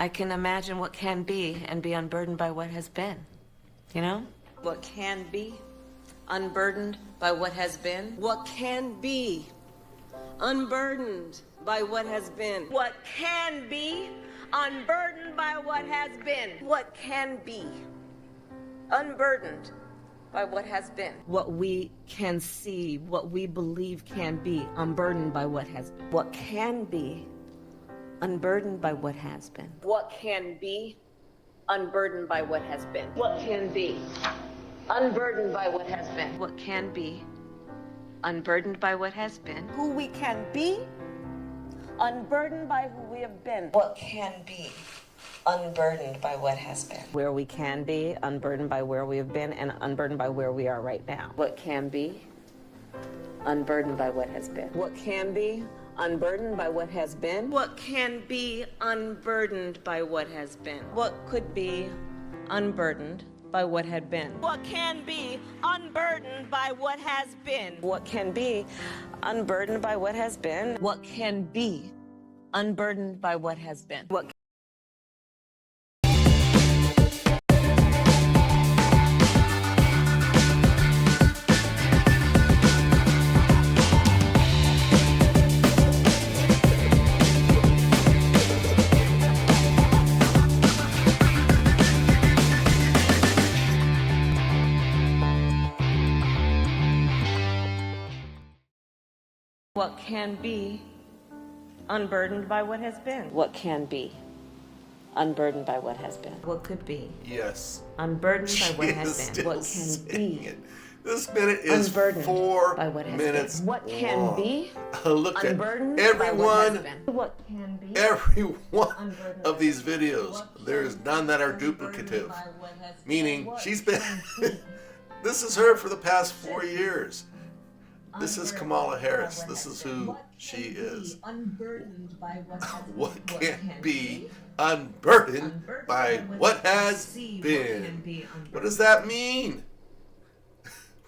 I can imagine what can be and be unburdened by what has been, you know? What can be unburdened by what has been. What can be unburdened by what has been. What can be unburdened by what has been. What can be unburdened by what has been. What we can see, what we believe can be unburdened by what has been. What can be unburdened by what has been. What can be unburdened by what has been. What can be unburdened by what has been. What can be unburdened by what has been. Who we can be unburdened by who we have been. What can be unburdened by what has been. Where we can be unburdened by where we have been and unburdened by where we are right now. What can be unburdened by what has been. What can be unburdened by what has been. What can be unburdened by what has been. What could be unburdened by what had been. What can be unburdened by what has been. What can be unburdened by what has been. What can be unburdened by what has been. What What can be unburdened by what has been? What can be unburdened by what has been? What could be Yes. unburdened by what has been. Still What can saying be it. This minute is unburdened 4 by what has minutes been. What can long. be Look at unburdened by what has everyone, been. What can be every one unburdened of by these videos. There is none that are unburdened duplicative. by what has been. Meaning What she's been, can be this is her for the past 4 years. This is Kamala Harris. This is who she is. unburdened by what has been. What can be unburdened by what has been. What does that mean?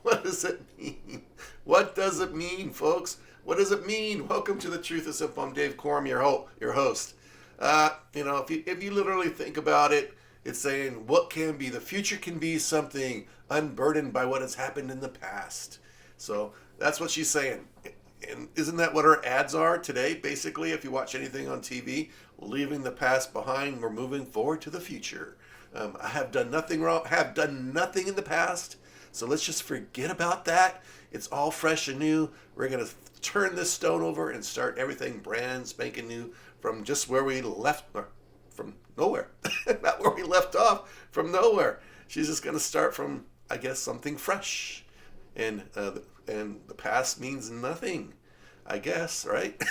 What does it mean? What does it mean, folks? What does it mean? Welcome to The Truth is Simple. I'm Dave Corum, your host. If you literally think about it, it's saying what can be. The future can be something unburdened by what has happened in the past. So that's what she's saying. And isn't that what her ads are today? Basically, if you watch anything on TV, leaving the past behind, we're moving forward to the future. I have done nothing wrong, have done nothing in the past. So let's just forget about that. It's all fresh and new. We're going to turn this stone over and start everything brand spanking new from just where we left, or from nowhere. Not where we left off, from nowhere. She's just going to start from, I guess, something fresh. And the past means nothing, I guess, right?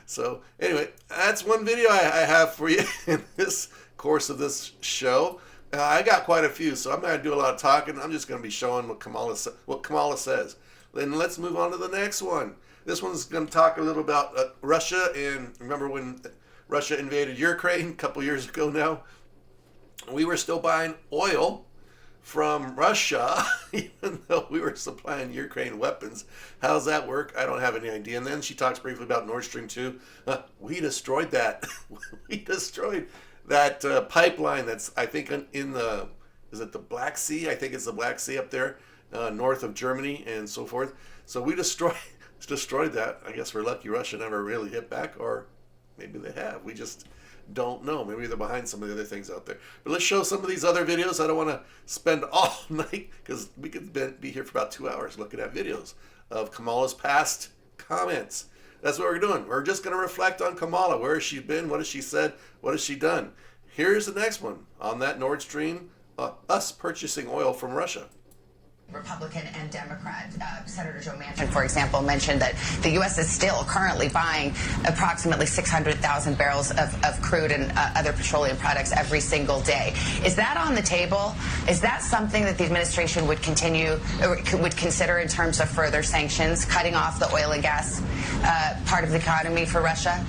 So anyway, that's one video I have for you in this course of this show. I got quite a few, so I'm not going to do a lot of talking. I'm just going to be showing what Kamala says. Then let's move on to the next one. This one's going to talk a little about Russia. And remember when Russia invaded Ukraine a couple years ago now? We were still buying oil from Russia, even though we were supplying Ukraine weapons. How's that work? I don't have any idea. And then she talks briefly about Nord Stream 2. We destroyed that. We destroyed that pipeline that's, I think, is it the Black Sea? I think it's the Black Sea up there, north of Germany and so forth. So we destroyed that. I guess we're lucky Russia never really hit back, or maybe they have. We just don't know. Maybe they're behind some of the other things out there. But let's show some of these other videos. I don't want to spend all night, because we could be here for about 2 hours looking at videos of Kamala's past comments. That's what we're doing. We're just going to reflect on Kamala. Where has she been? What has she said? What has she done? Here's the next one on that Nord Stream, us purchasing oil from Russia. Republican and Democrat. Senator Joe Manchin, for example, mentioned that the U.S. is still currently buying approximately 600,000 barrels of crude and other petroleum products every single day. Is that on the table? Is that something that the administration would continue, or would consider in terms of further sanctions, cutting off the oil and gas part of the economy for Russia?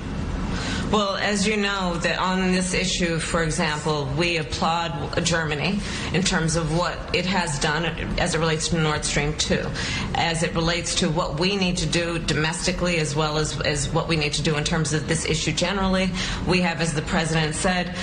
Well, as you know, that on this issue, for example, we applaud Germany in terms of what it has done as it relates to Nord Stream 2, as it relates to what we need to do domestically as well as what we need to do in terms of this issue generally. We have, as the President said,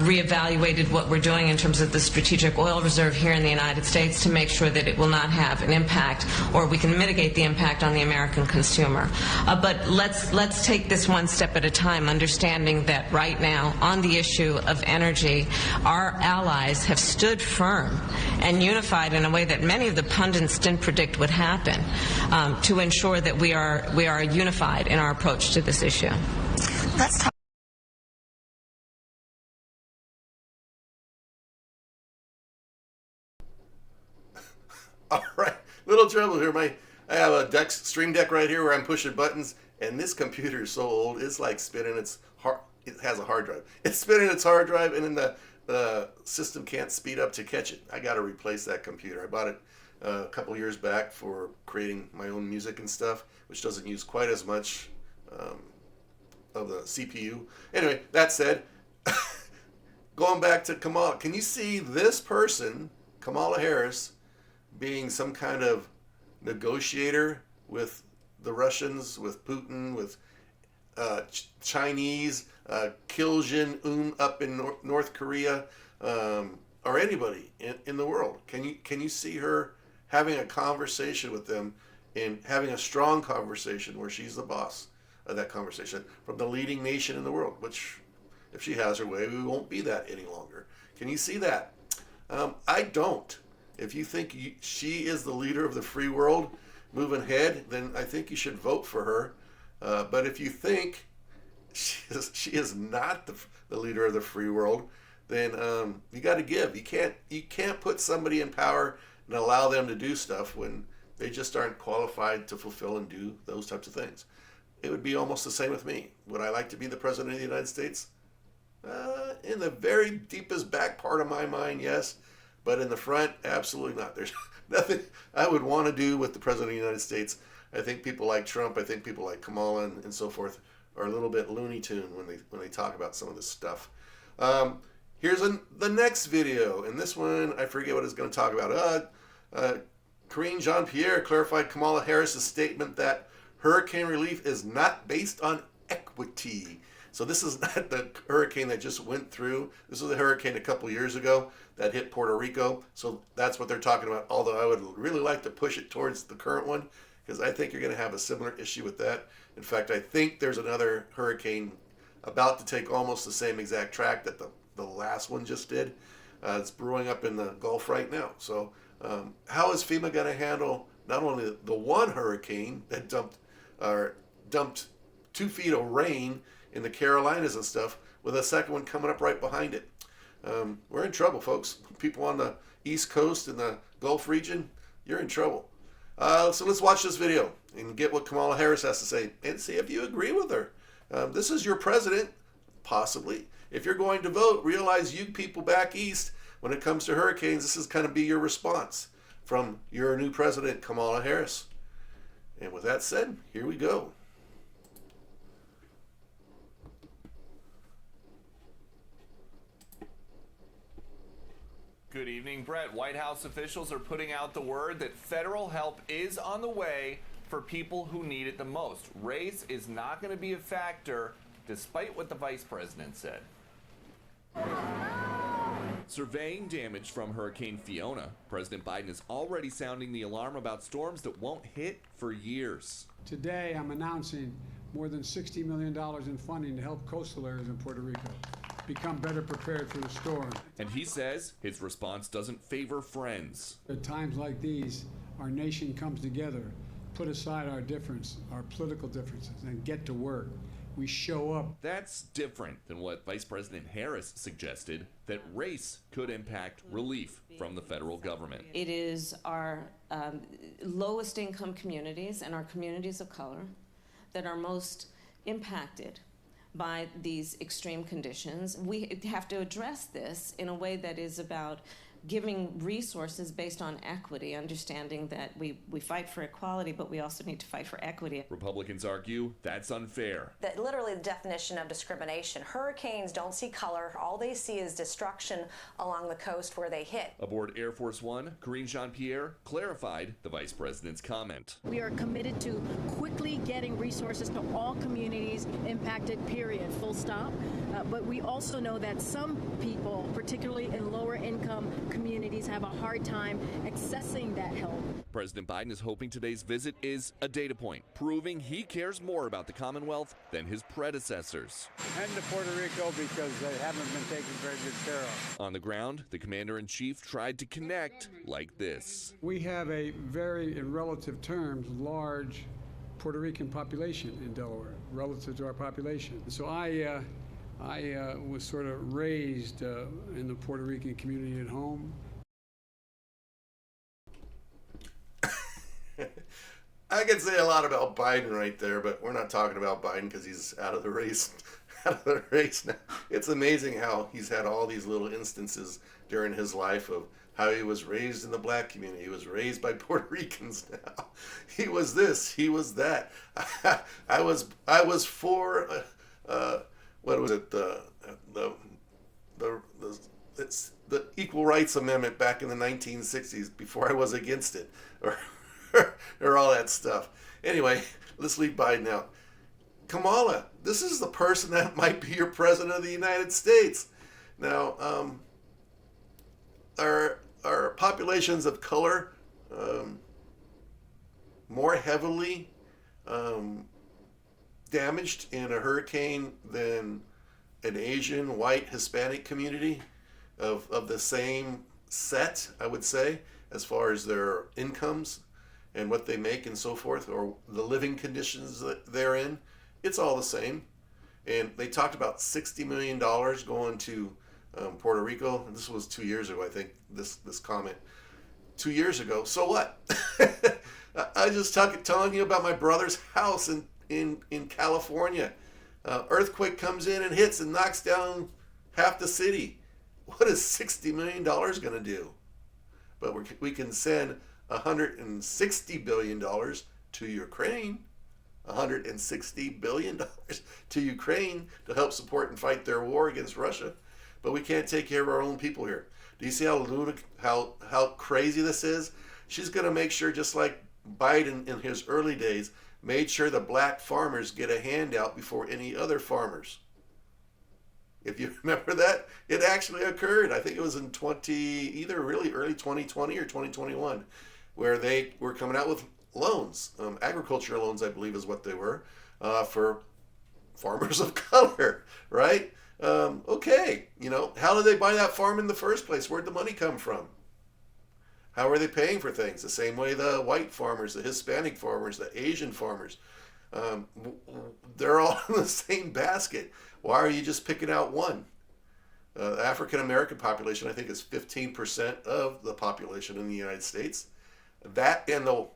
reevaluated what we're doing in terms of the strategic oil reserve here in the United States to make sure that it will not have an impact, or we can mitigate the impact on the American consumer. But let's take this one step at a time, understanding that right now, on the issue of energy, our allies have stood firm and unified in a way that many of the pundits didn't predict would happen, to ensure that we are unified in our approach to this issue. Let's talk. All right, little trouble here. I have a Stream Deck right here where I'm pushing buttons, and this computer is so old, it's like spinning its hard. It has a hard drive. It's spinning its hard drive, and then the system can't speed up to catch it. I got to replace that computer. I bought it a couple years back for creating my own music and stuff, which doesn't use quite as much of the CPU. Anyway, that said, going back to Kamala, can you see this person, Kamala Harris, being some kind of negotiator with the Russians, with Putin, with Chinese, Kim Jong-un up in North Korea, or anybody in the world? Can you see her having a conversation with them, and having a strong conversation where she's the boss of that conversation from the leading nation in the world, which, if she has her way, we won't be that any longer. Can you see that? I don't. If you think she is the leader of the free world moving ahead, then I think you should vote for her. But if you think she is not the leader of the free world, then you got to give. You can't put somebody in power and allow them to do stuff when they just aren't qualified to fulfill and do those types of things. It would be almost the same with me. Would I like to be the President of the United States? In the very deepest back part of my mind, yes. But in the front, absolutely not. There's nothing I would want to do with the President of the United States. I think people like Trump, I think people like Kamala and so forth are a little bit Looney Tune when they talk about some of this stuff. Here's the next video, and this one, I forget what it's going to talk about. Karine Jean-Pierre clarified Kamala Harris's statement that hurricane relief is not based on equity. So this is not the hurricane that just went through. This was a hurricane a couple years ago that hit Puerto Rico. So that's what they're talking about, although I would really like to push it towards the current one, because I think you're going to have a similar issue with that. In fact, I think there's another hurricane about to take almost the same exact track that the last one just did. It's brewing up in the Gulf right now. So how is FEMA going to handle not only the one hurricane that dumped 2 feet of rain in the Carolinas and stuff, with a second one coming up right behind it? We're in trouble, folks. People on the East Coast and the Gulf region, you're in trouble. So let's watch this video and get what Kamala Harris has to say and see if you agree with her. This is your president, possibly. If you're going to vote, realize you people back east, when it comes to hurricanes, this is going to be your response from your new president, Kamala Harris. And with that said, here we go. Good evening, Brett. White House officials are putting out the word that federal help is on the way for people who need it the most. Race is not going to be a factor, despite what the vice president said. Surveying damage from Hurricane Fiona, President Biden is already sounding the alarm about storms that won't hit for years. Today, I'm announcing more than $60 million in funding to help coastal areas in Puerto Rico become better prepared for the storm. And he says his response doesn't favor friends. At times like these, our nation comes together, put aside our difference, our political differences, and get to work. We show up. That's different than what Vice President Harris suggested, that race could impact relief from the federal government. It is our lowest income communities and our communities of color that are most impacted by these extreme conditions. We have to address this in a way that is about giving resources based on equity, understanding that we fight for equality, but we also need to fight for equity. Republicans argue that's unfair. That literally the definition of discrimination. Hurricanes don't see color. All they see is destruction along the coast where they hit. Aboard Air Force One, Karine Jean-Pierre clarified the vice president's comment. We are committed to quickly getting resources to all communities impacted, period, full stop. But we also know that some people, particularly in lower income communities, have a hard time accessing that help. President Biden is hoping today's visit is a data point, proving he cares more about the Commonwealth than his predecessors. Head to Puerto Rico because they haven't been taken very good care of. On the ground, the commander-in-chief tried to connect like this. We have a very, in relative terms, large Puerto Rican population in Delaware, relative to our population. So I was sort of raised in the Puerto Rican community at home. I could say a lot about Biden right there, but we're not talking about Biden because he's out of the race. Now. It's amazing how he's had all these little instances during his life of how he was raised in the black community. He was raised by Puerto Ricans now. He was this, he was that. I was for what was it? It's the Equal Rights Amendment back in the 1960s before I was against it, or all that stuff. Anyway, let's leave Biden out. Kamala, this is the person that might be your president of the United States. Now, are populations of color more heavily damaged in a hurricane than an Asian, white, Hispanic community of the same set, I would say, as far as their incomes and what they make and so forth, or the living conditions that they're in? It's all the same. And they talked about $60 million going to Puerto Rico. This was 2 years ago, I think, this comment. 2 years ago. So what? I just telling you about my brother's house in California. Earthquake comes in and hits and knocks down half the city. What is $60 million going to do? But we can send $160 billion to Ukraine. $160 billion to Ukraine to help support and fight their war against Russia. But we can't take care of our own people here. Do you see how crazy this is? She's going to make sure, just like Biden in his early days, made sure the black farmers get a handout before any other farmers. If you remember that, it actually occurred. I think it was in either really early 2020 or 2021, where they were coming out with loans, agricultural loans, I believe is what they were, for farmers of color, right? Okay, how did they buy that farm in the first place? Where'd the money come from? How are they paying for things? The same way the white farmers, the Hispanic farmers, the Asian farmers, they're all in the same basket. Why are you just picking out one? The African American population, I think, is 15% of the population in the United States. That and the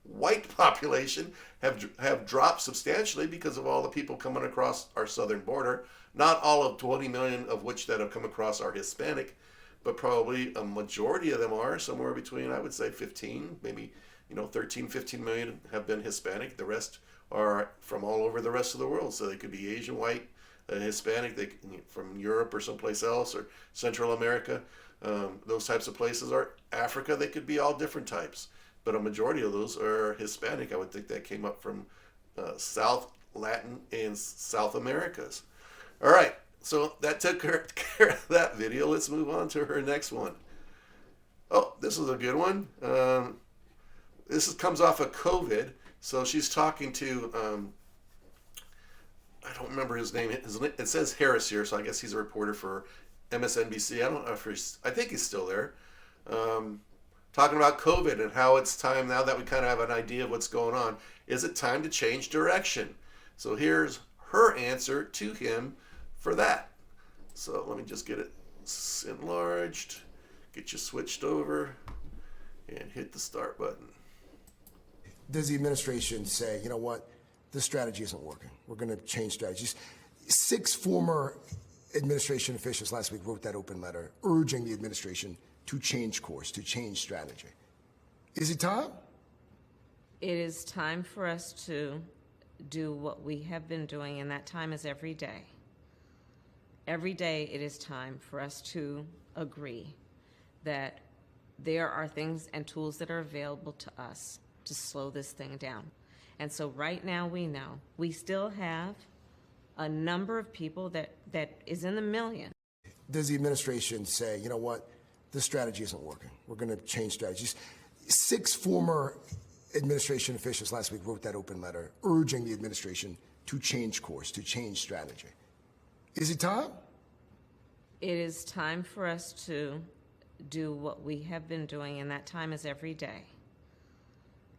white population have dropped substantially because of all the people coming across our southern border. Not all of 20 million of which that have come across are Hispanic, but probably a majority of them are, somewhere between, I would say, 15, maybe 13, 15 million have been Hispanic. The rest are from all over the rest of the world. So they could be Asian, white, Hispanic, from Europe or someplace else, or Central America. Those types of places are Africa. They could be all different types. But a majority of those are Hispanic. I would think that came up from South Latin and South Americas. All right, so that took care of that video. Let's move on to her next one. Oh, this is a good one. This comes off of COVID. So she's talking to, I don't remember his name. It says Harris here, so I guess he's a reporter for MSNBC. I don't know if I think he's still there. Talking about COVID and how it's time, now that we kind of have an idea of what's going on, is it time to change direction? So here's her answer to him for that. So let me just get it enlarged, get you switched over, and hit the start button. Does the administration say, you know what, this strategy isn't working, we're going to change strategies? 6 former administration officials last week wrote that open letter urging the administration to change course, to change strategy. Is it time? It is time for us to do what we have been doing, and that time is every day. Every day it is time for us to agree that there are things and tools that are available to us to slow this thing down. And so right now we know we still have a number of people that is in the million. Does the administration say, you know what, this strategy isn't working, we're going to change strategies? 6 former administration officials last week wrote that open letter urging the administration to change course, to change strategy. Is it time? It is time for us to do what we have been doing, and that time is every day.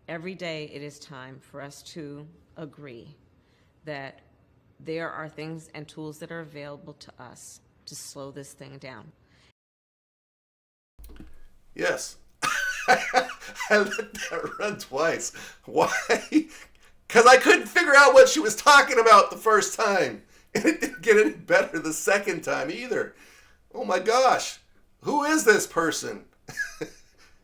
Every day it is time for us to agree that there are things and tools that are available to us to slow this thing down. Yes. I let that run twice. Why? Because I couldn't figure out what she was talking about the first time. And it didn't get any better the second time either. Oh my gosh. Who is this person?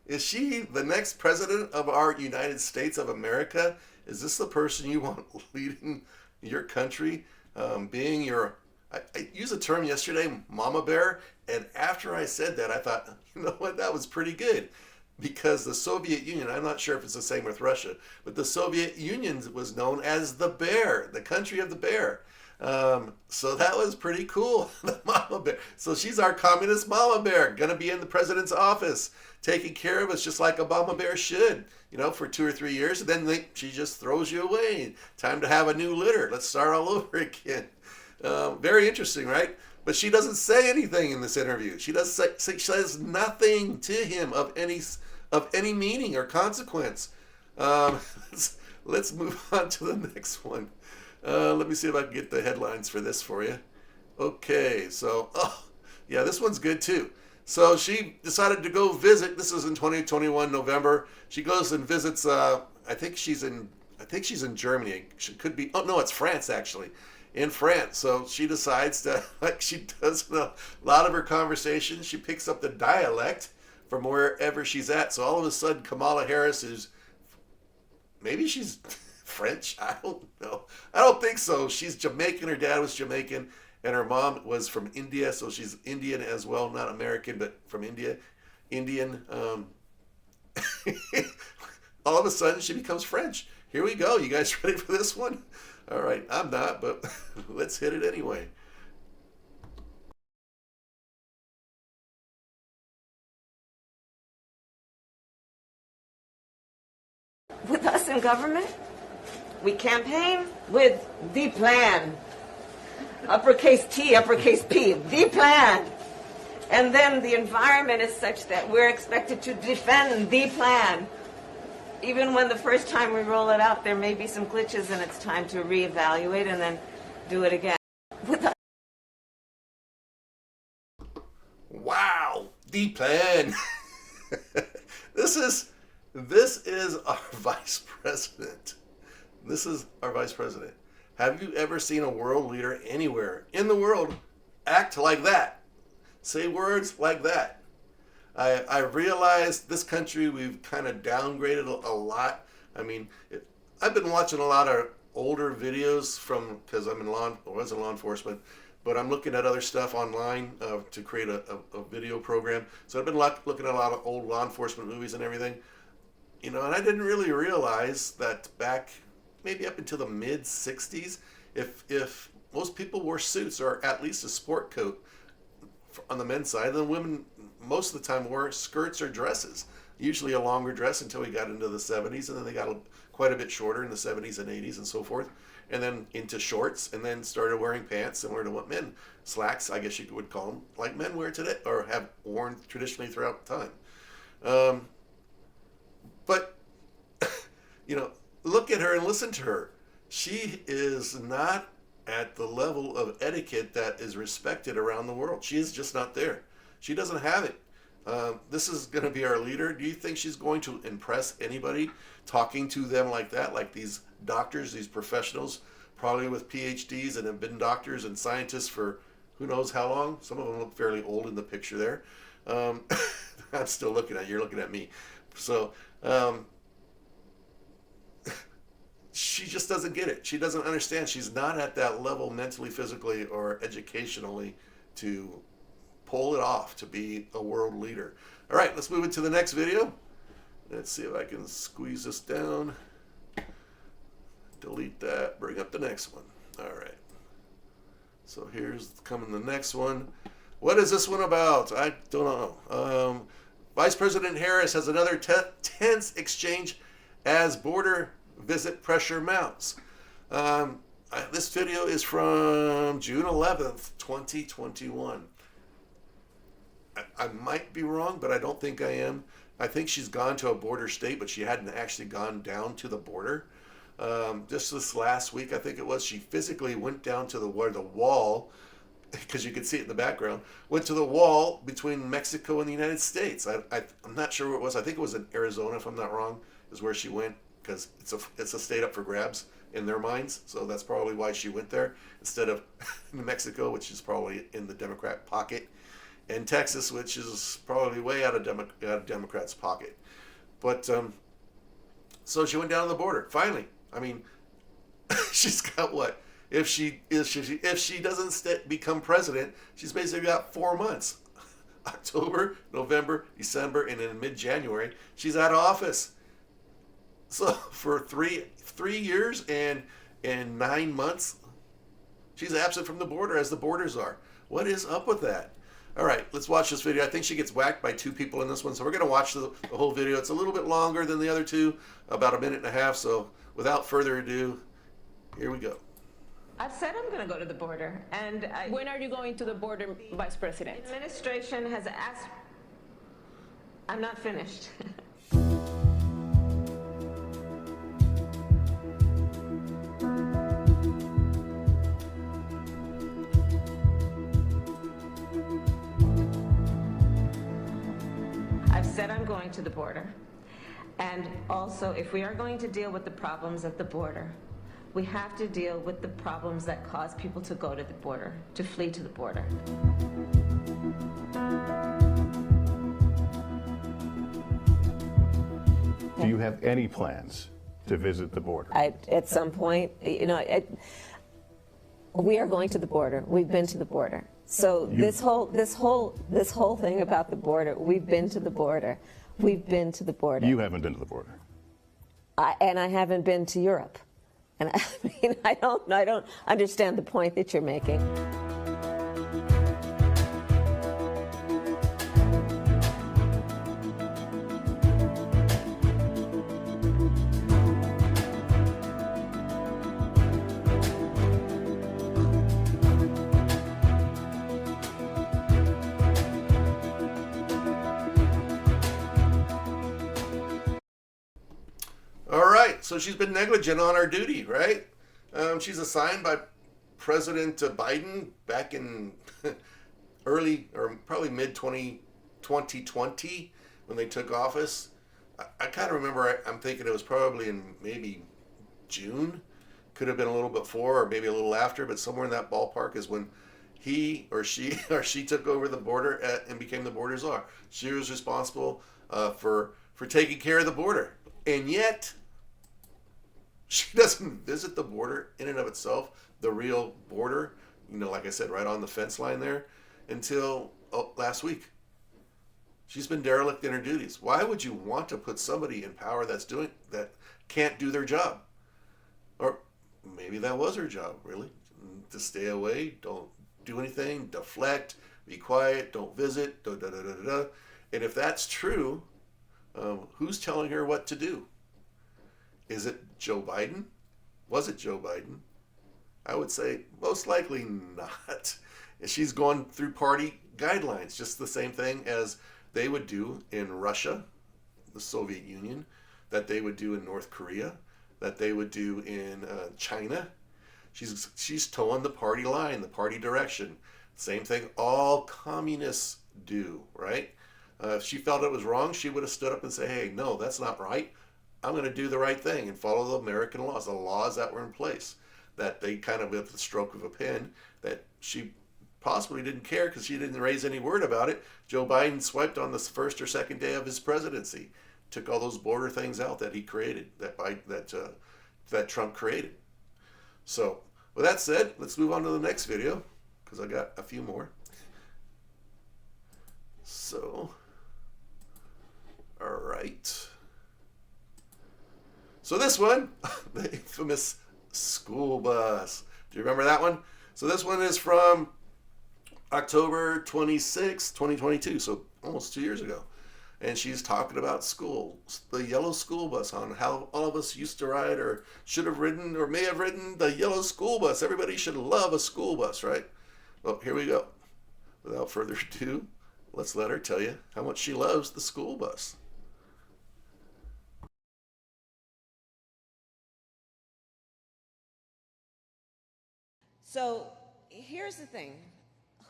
Is she the next president of our United States of America? Is this the person you want leading your country? Being your, I used a term yesterday, mama bear. And after I said that, I thought, you know what, that was pretty good. Because the Soviet Union, I'm not sure if it's the same with Russia, but the Soviet Union was known as the bear, the country of the bear. So that was pretty cool, the mama bear. So she's our communist mama bear, gonna be in the president's office, taking care of us just like a mama bear should, you know, for 2 or 3 years. And then she just throws you away. Time to have a new litter. Let's start all over again. Very interesting, right? But she doesn't say anything in this interview. She she says nothing to him of any meaning or consequence. Let's move on to the next one. Let me see if I can get the headlines for this for you. Okay, so, yeah, this one's good too. So she decided to go visit. This is in 2021 November. She goes and visits. I think she's in Germany. She could be. Oh no, it's France actually. In France. So she decides to, like she does in a lot of her conversations, she picks up the dialect from wherever she's at. So all of a sudden, Kamala Harris is, maybe she's French. I don't know. I don't think so. She's Jamaican. Her dad was Jamaican, and her mom was from India. So she's Indian as well, not American, but from India. Indian. All of a sudden, she becomes French. Here we go. You guys ready for this one? All right, I'm not, but let's hit it anyway. With us in government, we campaign with the plan. Uppercase T, uppercase P, the plan. And then the environment is such that we're expected to defend the plan. Even when the first time we roll it out, there may be some glitches and it's time to reevaluate and then do it again. Wow, the plan. This is our vice president. This is our vice president. Have you ever seen a world leader anywhere in the world act like that? Say words like that? I realized this country, we've kind of downgraded a lot. I mean, I've been watching a lot of older videos because I was in law enforcement, but I'm looking at other stuff online to create a video program. So I've been looking at a lot of old law enforcement movies and everything. You know, and I didn't really realize that back maybe up until the mid 60s, if most people wore suits or at least a sport coat on the men's side, then women most of the time wore skirts or dresses, usually a longer dress until we got into the 70s, and then they got quite a bit shorter in the 70s and 80s and so forth, and then into shorts, and then started wearing pants similar to what men, slacks, I guess you would call them, like men wear today, or have worn traditionally throughout time. But, you know, look at her and listen to her. She is not at the level of etiquette that is respected around the world. She is just not there. She doesn't have it. This is going to be our leader. Do you think she's going to impress anybody talking to them like that? Like these doctors, these professionals, probably with PhDs and have been doctors and scientists for who knows how long. Some of them look fairly old in the picture there. I'm still looking at you. You're looking at me. So she just doesn't get it. She doesn't understand. She's not at that level mentally, physically, or educationally to pull it off, to be a world leader. All right, let's move into the next video. Let's see if I can squeeze this down. Delete that. Bring up the next one. All right. So here's coming the next one. What is this one about? I don't know. Vice President Harris has another tense exchange as border visit pressure mounts. This video is from June 11th, 2021. I might be wrong, but I don't think I am. I think she's gone to a border state, but she hadn't actually gone down to the border. Just this last week, I think it was, she physically went down to the wall, because you can see it in the background, went to the wall between Mexico and the United States. I'm not sure where it was. I think it was in Arizona, if I'm not wrong, is where she went, because it's a state up for grabs in their minds. So that's probably why she went there instead of New Mexico, which is probably in the Democrat pocket, and Texas, which is probably way out of Democrats' pocket. But so she went down to the border. Finally, I mean, she's got what? If she doesn't become president, she's basically got 4 months. October, November, December, and in mid-January, she's out of office. So for three years and 9 months, she's absent from the border, as the borders are. What is up with that? All right, let's watch this video. I think she gets whacked by 2 people in this one, so we're going to watch the whole video. It's a little bit longer than the other 2, about 1.5 minutes. So without further ado, here we go. I've said I'm going to go to the border, and when are you going to the border, Vice President? The administration has asked. I'm not finished. I've said I'm going to the border, and also if we are going to deal with the problems at the border, we have to deal with the problems that cause people to go to the border, to flee to the border. Do you have any plans to visit the border? At some point, you know, we are going to the border. We've been to the border. So this whole thing about the border, we've been to the border. We've been to the border. You haven't been to the border. And I haven't been to Europe. And I mean, I don't understand the point that you're making. All right, so she's been negligent on her duty, right? She's assigned by President Biden back in early, or probably mid-2020 when they took office. I kind of remember, I'm thinking it was probably in maybe June. Could have been a little before or maybe a little after, but somewhere in that ballpark is when he or she took over the border and became the border czar. She was responsible for taking care of the border. And yet, she doesn't visit the border in and of itself, the real border, you know, like I said, right on the fence line there, until last week. She's been derelict in her duties. Why would you want to put somebody in power that can't do their job? Or maybe that was her job, really, to stay away, don't do anything, deflect, be quiet, don't visit, And if that's true, who's telling her what to do? Is it Joe Biden? Was it Joe Biden? I would say most likely not. She's going through party guidelines, just the same thing as they would do in Russia, the Soviet Union, that they would do in North Korea, that they would do in China. She's towing the party line, the party direction. Same thing all communists do, right? If she felt it was wrong, she would have stood up and said, hey, no, that's not right. I'm going to do the right thing and follow the American laws, the laws that were in place, that they kind of, with the stroke of a pen, that she possibly didn't care because she didn't raise any word about it. Joe Biden swiped on the first or second day of his presidency, took all those border things out that he created, that Trump created. So with that said, let's move on to the next video because I got a few more. So, all right. So this one, the infamous school bus. Do you remember that one? So this one is from October 26, 2022, so almost 2 years ago. And she's talking about school, the yellow school bus, on how all of us used to ride or should have ridden or may have ridden the yellow school bus. Everybody should love a school bus, right? Well, here we go. Without further ado, let's let her tell you how much she loves the school bus. So here's the thing.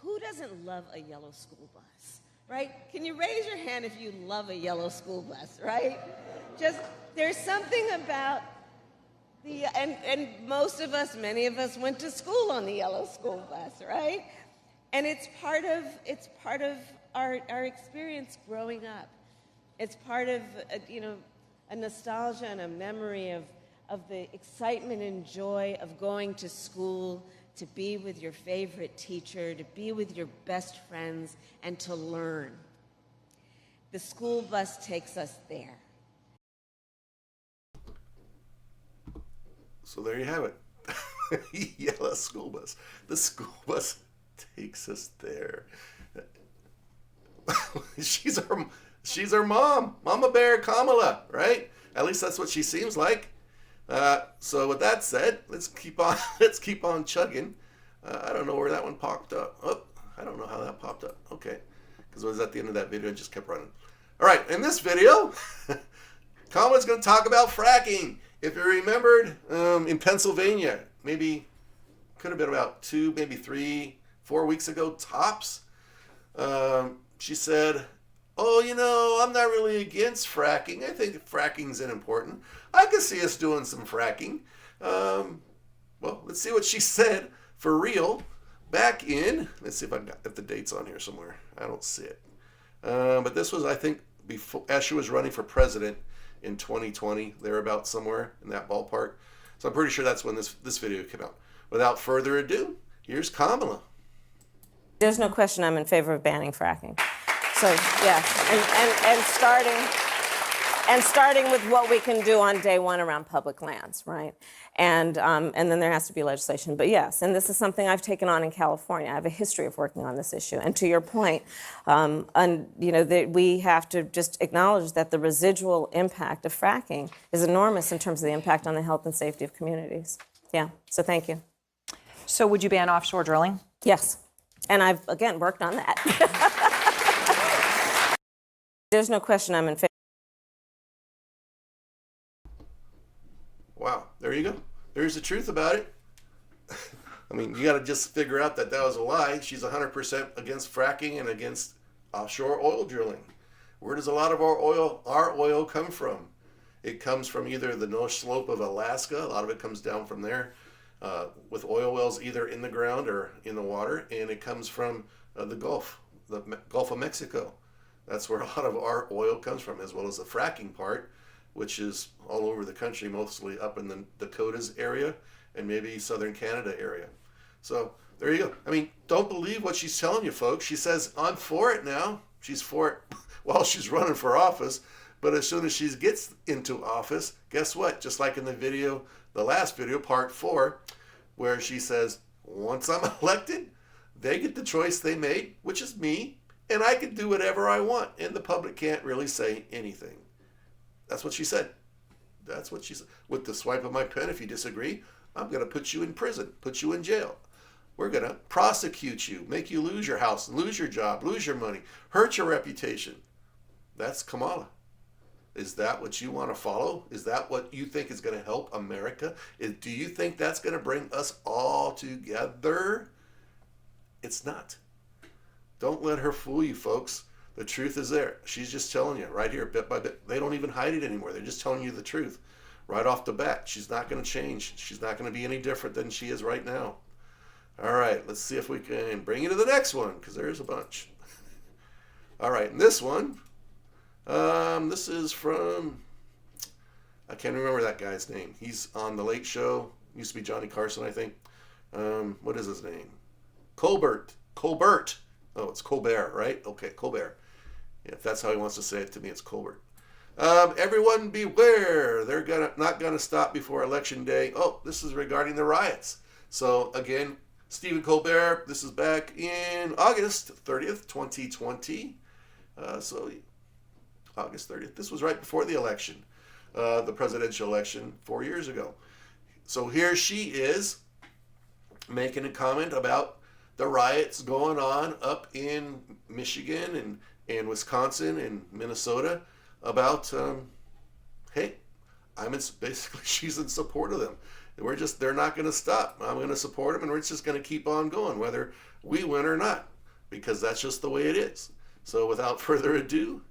Who doesn't love a yellow school bus, right? Can you raise your hand if you love a yellow school bus, right? Just, there's something about the, and most of us, many of us went to school on the yellow school bus, right? And it's part of our experience growing up. It's part of, a nostalgia and a memory of the excitement and joy of going to school, to be with your favorite teacher, to be with your best friends, and to learn. The school bus takes us there. So there you have it. Yellow school bus. The school bus takes us there. She's our mom, Mama Bear Kamala, right? At least that's what she seems like. So with that said, let's keep on chugging. I don't know where that one popped up. Oh, I don't know how that popped up. Okay, because it was at the end of that video. It just kept running. All right, in this video, Kamala's going to talk about fracking. If you remembered, in Pennsylvania, maybe could have been about 2, maybe 3, 4 weeks ago tops. She said, "Oh, I'm not really against fracking. I think fracking's important. I could see us doing some fracking." Well, let's see what she said for real back in, let's see if the date's on here somewhere. I don't see it. But this was, I think, before, as she was running for president in 2020, thereabouts somewhere in that ballpark. So I'm pretty sure that's when this video came out. Without further ado, here's Kamala. There's no question I'm in favor of banning fracking. So, yes, and starting with what we can do on day one around public lands, right? And then there has to be legislation. But yes, and this is something I've taken on in California. I have a history of working on this issue. And to your point, we have to just acknowledge that the residual impact of fracking is enormous in terms of the impact on the health and safety of communities. Yeah, so thank you. So would you ban offshore drilling? Yes, and I've, again, worked on that. There's no question I'm in favor. Wow, there you go. There's the truth about it. I mean, you got to just figure out that was a lie. She's 100% against fracking and against offshore oil drilling. Where does a lot of our oil come from? It comes from either the North Slope of Alaska. A lot of it comes down from there with oil wells either in the ground or in the water. And it comes from the Gulf of Mexico. That's where a lot of our oil comes from, as well as the fracking part, which is all over the country, mostly up in the Dakotas area and maybe southern Canada area. So there you go. I mean, don't believe what she's telling you, folks. She says, I'm for it now. She's for it while she's running for office. But as soon as she gets into office, guess what? Just like in the video, the last video, part 4, where she says, once I'm elected, they get the choice they made, which is me, and I can do whatever I want, and the public can't really say anything. That's what she said. That's what she said. With the swipe of my pen, if you disagree, I'm going to put you in prison, put you in jail. We're going to prosecute you, make you lose your house, lose your job, lose your money, hurt your reputation. That's Kamala. Is that what you want to follow? Is that what you think is going to help America? Do you think that's going to bring us all together? It's not. Don't let her fool you, folks. The truth is there. She's just telling you right here, bit by bit. They don't even hide it anymore. They're just telling you the truth right off the bat. She's not going to change. She's not going to be any different than she is right now. All right, let's let's see if we can bring you to the next one, because there's a bunch. All right, and this one, this is from, I can't remember that guy's name. He's on The Late Show. Used to be Johnny Carson, I think. What is his name? Colbert. Oh, it's Colbert, right? Okay, Colbert. If that's how he wants to say it, to me it's Colbert. Everyone beware. They're not gonna stop before Election Day. Oh, this is regarding the riots. So again, Stephen Colbert, this is back in August 30th, 2020. So August 30th. This was right before the election, the presidential election 4 years ago. So here she is making a comment about the riots going on up in Michigan and Wisconsin and Minnesota about, hey, basically she's in support of them. They're not going to stop. I'm going to support them, and we're just going to keep on going, whether we win or not, because that's just the way it is. So without further ado,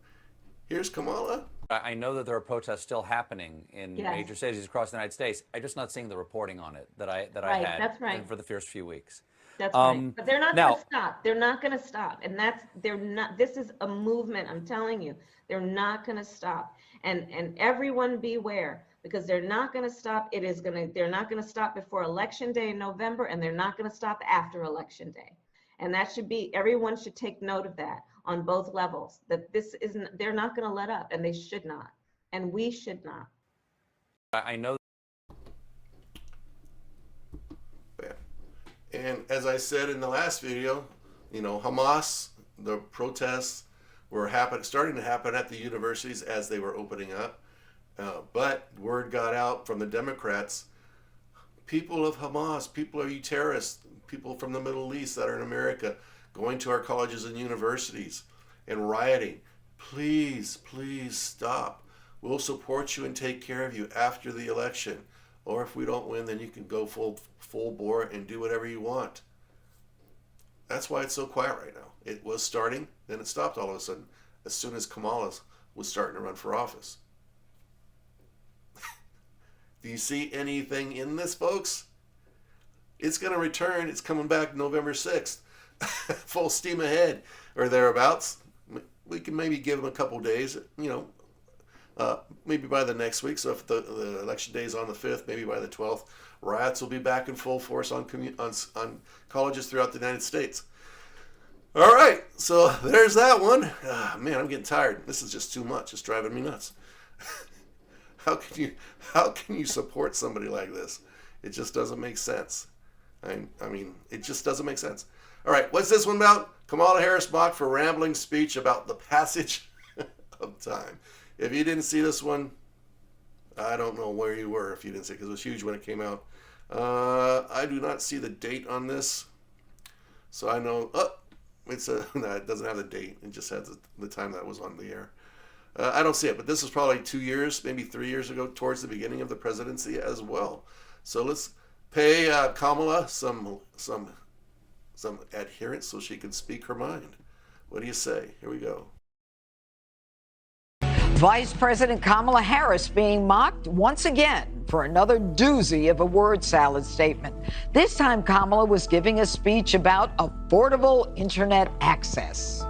here's Kamala. I know that there are protests still happening in major cities across the United States. I'm just not seeing the reporting on it that I had that's right. for the first few weeks. That's right. But they're not going to stop. They're not going to stop. And they're not, this is a movement, I'm telling you. They're not going to stop. And everyone beware, because they're not going to stop. They're not going to stop before Election Day in November, and they're not going to stop after Election Day. And that should be, everyone should take note of that on both levels, that they're not going to let up, and they should not. And we should not. I know. And as I said in the last video, Hamas, the protests were starting to happen at the universities as they were opening up. But word got out from the Democrats, people of Hamas, people are you terrorists, people from the Middle East that are in America going to our colleges and universities and rioting. Please, please stop. We'll support you and take care of you after the election. Or if we don't win, then you can go full bore and do whatever you want. That's why it's so quiet right now. It was starting, then it stopped all of a sudden, as soon as Kamala was starting to run for office. Do you see anything in this, folks? It's going to return. It's coming back November 6th. Full steam ahead, or thereabouts. We can maybe give them a couple days, maybe by the next week. So if the election day is on the 5th, maybe by the 12th, riots will be back in full force on colleges throughout the United States. All right, so there's that one. Man, I'm getting tired. This is just too much. It's driving me nuts. How can you support somebody like this? It just doesn't make sense. I mean, it just doesn't make sense. All right, what's this one about? Kamala Harris mocked for rambling speech about the passage of time. If you didn't see this one, I don't know where you were if you didn't see it, because it was huge when it came out. I do not see the date on this, so I know. No, it doesn't have the date. It just has the time that was on the air. I don't see it, but this is probably 2 years, maybe 3 years ago, towards the beginning of the presidency as well. So let's pay Kamala some adherence so she can speak her mind. What do you say? Here we go. Vice President Kamala Harris being mocked once again for another doozy of a word salad statement. This time, Kamala was giving a speech about affordable internet access.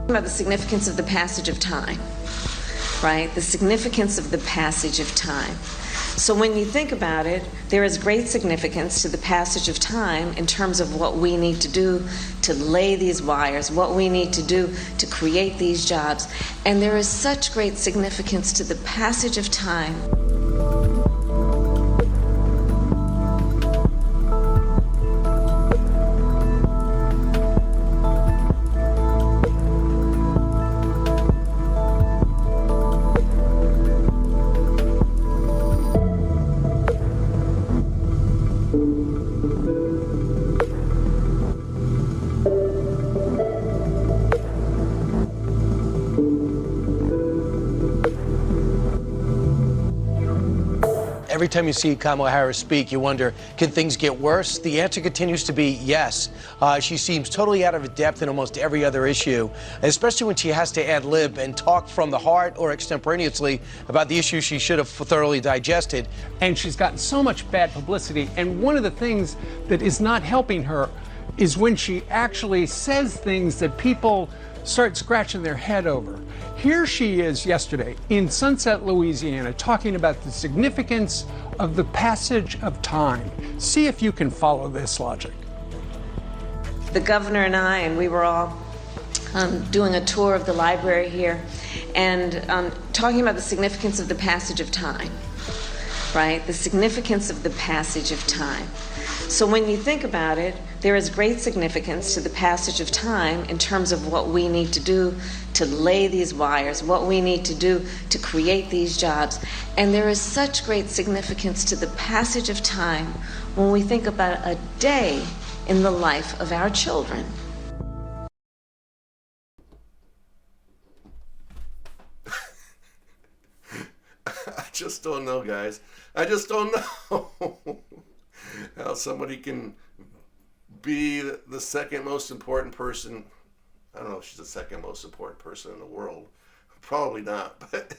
About the significance of the passage of time, right? The significance of the passage of time. So when you think about it, there is great significance to the passage of time in terms of what we need to do to lay these wires, what we need to do to create these jobs. And there is such great significance to the passage of time. Every time you see Kamala Harris speak, you wonder, can things get worse? The answer continues to be yes. She seems totally out of her depth in almost every other issue, especially when she has to ad lib and talk from the heart or extemporaneously about the issues she should have thoroughly digested. And she's gotten so much bad publicity. And one of the things that is not helping her is when she actually says things that people start scratching their head over. Here she is yesterday in Sunset, Louisiana, talking about the significance of the passage of time. See if you can follow this logic. The governor and we were all doing a tour of the library here and talking about the significance of the passage of time, right? The significance of the passage of time. So when you think about it, there is great significance to the passage of time in terms of what we need to do to lay these wires, what we need to do to create these jobs. And there is such great significance to the passage of time when we think about a day in the life of our children. I just don't know, guys. I just don't know how somebody can be the second most important person. I don't know if she's the second most important person in the world. Probably not, but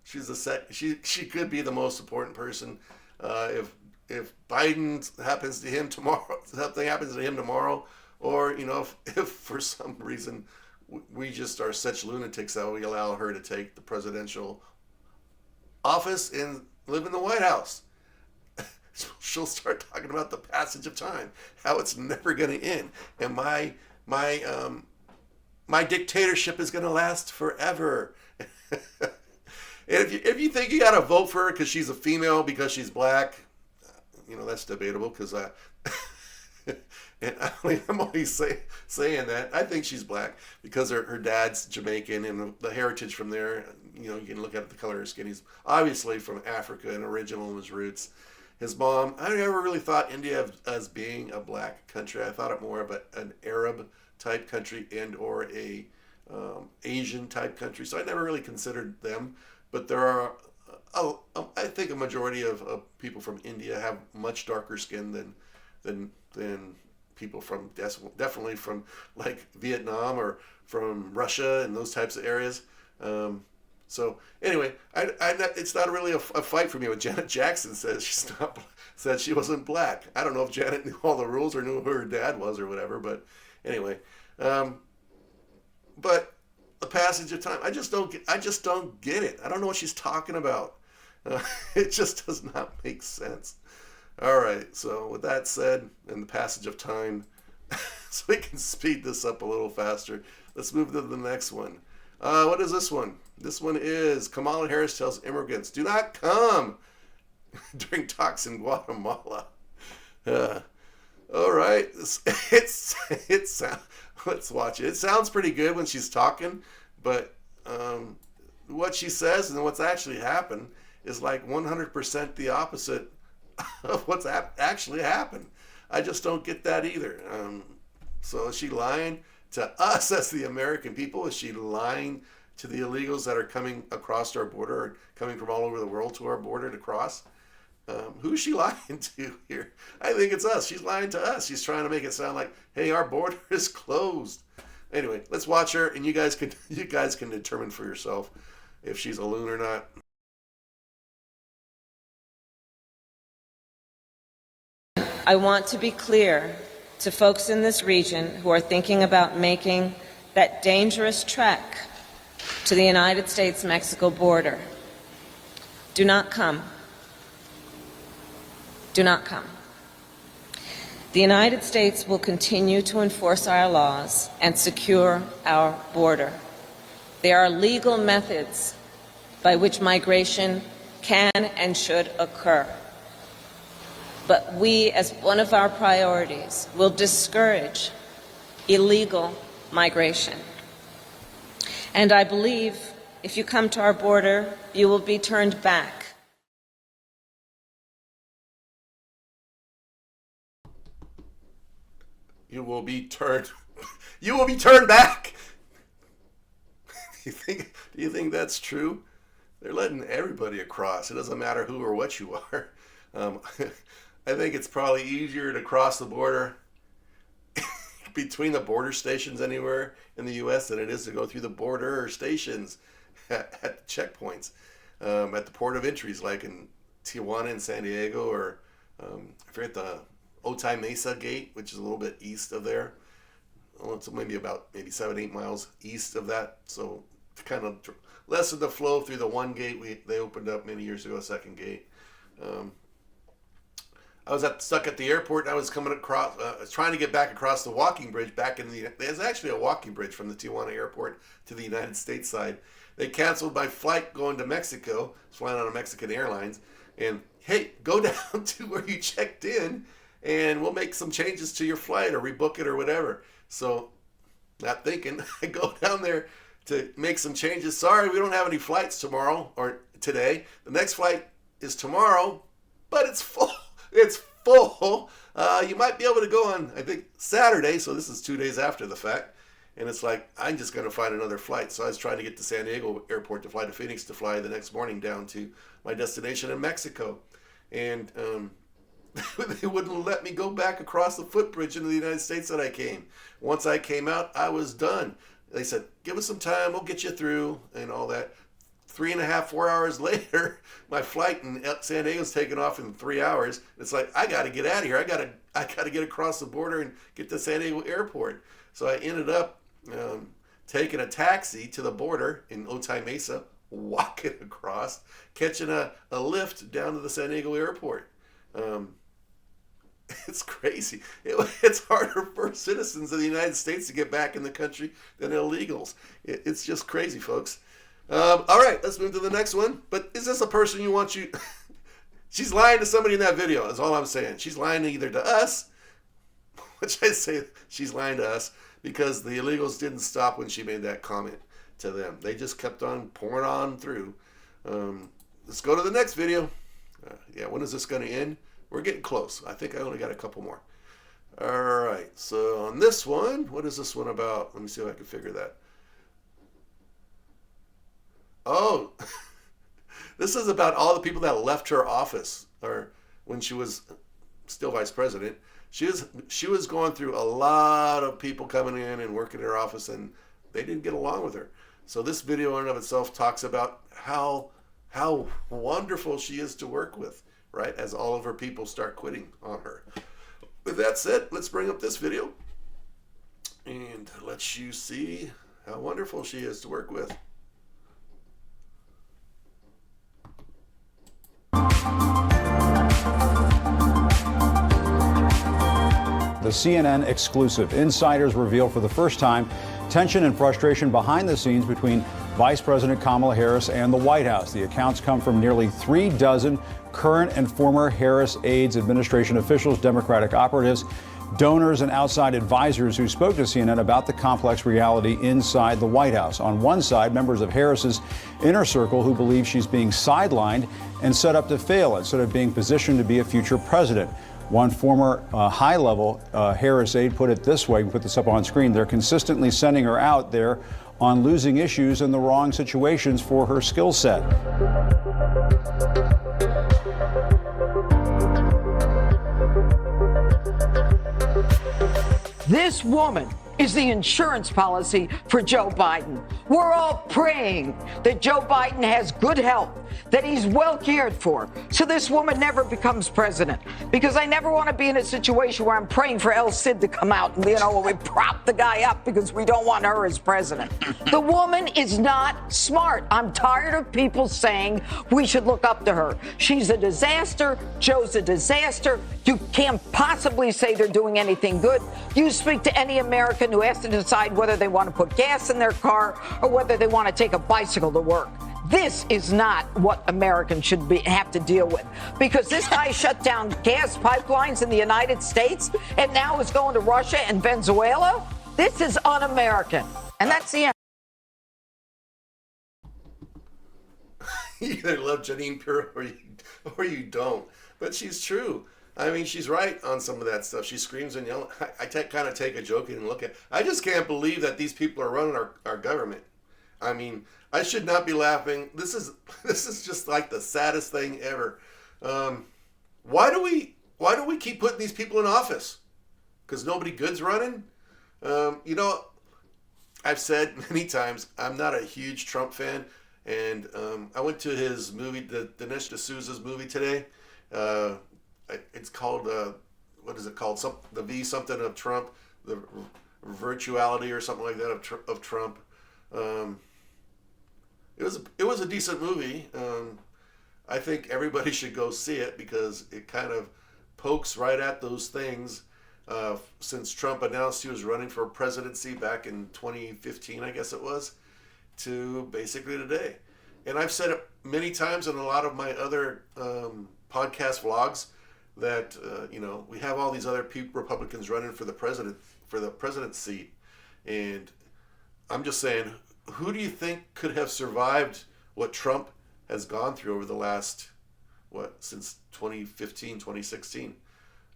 she's the she could be the most important person. If Biden happens to him tomorrow, something happens to him tomorrow, or if for some reason we just are such lunatics that we allow her to take the presidential office and live in the White House, she'll start talking about the passage of time, how it's never going to end, and my dictatorship is going to last forever. And if you think you got to vote for her because she's a female, because she's black, that's debatable, because and I'm only saying that. I think she's black because her dad's Jamaican and the heritage from there. You can look at the color of her skin. He's obviously from Africa and original in his roots. His mom, I never really thought India as being a black country. I thought it more of an Arab type country and or a Asian type country. So I never really considered them. But there are, I think a majority of people from India have much darker skin than people from definitely from like Vietnam or from Russia and those types of areas. So anyway, it's not really a fight for me. What Janet Jackson says, said she wasn't black. I don't know if Janet knew all the rules or knew who her dad was or whatever. But anyway, but the passage of time, I just don't get it. I don't know what she's talking about. It just does not make sense. All right. So with that said, and the passage of time, so we can speed this up a little faster. Let's move to the next one. What is this one? This one is Kamala Harris tells immigrants, do not come during talks in Guatemala. All right. Let's watch it. It sounds pretty good when she's talking, but what she says and what's actually happened is like 100% the opposite of what's actually happened. I just don't get that either. So is she lying to us as the American people? Is she lying to the illegals that are coming across our border, or coming from all over the world to our border to cross? Who is she lying to here? I think it's us. She's lying to us. She's trying to make it sound like, hey, our border is closed. Anyway, let's watch her, and you guys can determine for yourself if she's a loon or not. I want to be clear to folks in this region who are thinking about making that dangerous trek to the United States-Mexico border. Do not come. Do not come. The United States will continue to enforce our laws and secure our border. There are legal methods by which migration can and should occur. But we, as one of our priorities, will discourage illegal migration. And I believe if you come to our border, you will be turned back. You will be turned back. Do you think that's true? They're letting everybody across. It doesn't matter who or what you are. I think it's probably easier to cross the border between the border stations anywhere in the U.S. than it is to go through the border stations at the checkpoints, at the port of entries, like in Tijuana and San Diego, or I forget Otay Mesa Gate, which is a little bit east of there. Well, it's maybe 7-8 miles east of that. So to kind of lessen the flow through the one gate, they opened up many years ago, a second gate. I was stuck at the airport, and I was coming across, trying to get back across the walking bridge back in the, there's actually a walking bridge from the Tijuana airport to the United States side. They canceled my flight going to Mexico. I was flying on a Mexican Airlines, and hey, go down to where you checked in, and we'll make some changes to your flight or rebook it or whatever. So, not thinking, I go down there to make some changes. Sorry, we don't have any flights tomorrow or today. The next flight is tomorrow, but it's full. It's full. You might be able to go on, I think, Saturday, so this is 2 days after the fact. And it's like, I'm just going to find another flight. So I was trying to get to San Diego Airport to fly to Phoenix to fly the next morning down to my destination in Mexico. And they wouldn't let me go back across the footbridge into the United States that I came. Once I came out, I was done. They said, give us some time, we'll get you through, and all that. 3.5, 4 hours later, my flight in San Diego's taken off in 3 hours. It's like, I got to get out of here. I got to get across the border and get to San Diego Airport. So I ended up taking a taxi to the border in Otay Mesa, walking across, catching a lift down to the San Diego Airport. It's crazy. It's harder for citizens of the United States to get back in the country than illegals. It's just crazy, folks. All right, let's move to the next one. But is this a person you want you... She's lying to somebody in that video, is all I'm saying. She's lying either to us, which I say she's lying to us, because the illegals didn't stop when she made that comment to them. They just kept on pouring on through. Let's go to the next video. Yeah, when is this going to end? We're getting close. I think I only got a couple more. All right, so on this one, what is this one about? Let me see if I can figure that. Oh, this is about all the people that left her office, or when she was still vice president. She was going through a lot of people coming in and working in her office, and they didn't get along with her. So this video in and of itself talks about how wonderful she is to work with, right? As all of her people start quitting on her. With that said, let's bring up this video and let you see how wonderful she is to work with. The CNN exclusive. Insiders reveal for the first time tension and frustration behind the scenes between Vice President Kamala Harris and the White House. The accounts come from nearly 3 dozen current and former Harris aides, administration officials, Democratic operatives, donors, and outside advisors who spoke to CNN about the complex reality inside the White House. On one side, members of Harris's inner circle who believe she's being sidelined and set up to fail instead of being positioned to be a future president. One former high-level Harris aide put it this way, we put this up on screen, they're consistently sending her out there on losing issues in the wrong situations for her skill set. This woman is the insurance policy for Joe Biden. We're all praying that Joe Biden has good health, that he's well cared for, so this woman never becomes president. Because I never want to be in a situation where I'm praying for El Cid to come out and, we prop the guy up because we don't want her as president. The woman is not smart. I'm tired of people saying we should look up to her. She's a disaster. Joe's a disaster. You can't possibly say they're doing anything good. You speak to any American who has to decide whether they want to put gas in their car or whether they want to take a bicycle to work. This is not what Americans should have to deal with, because this guy shut down gas pipelines in the United States and now is going to Russia and Venezuela. This is un-American. And that's the end. You either love Janine Pirro or you don't. But she's true. I mean, she's right on some of that stuff. She screams and yells. I kind of take a joking look at. I just can't believe that these people are running our government. I mean, I should not be laughing. This is just like the saddest thing ever. Why do we keep putting these people in office? Because nobody good's running? I've said many times I'm not a huge Trump fan, and I went to his movie, the Dinesh D'Souza's movie today. It's called what is it called? The V something of Trump, the virtuality or something like that of Trump. It was a decent movie. I think everybody should go see it because it kind of pokes right at those things. Since Trump announced he was running for presidency back in 2015, I guess it was, to basically today. And I've said it many times in a lot of my other podcast vlogs that we have all these other Republicans running for the presidency, and I'm just saying, who do you think could have survived what Trump has gone through over the last since 2015, 2016?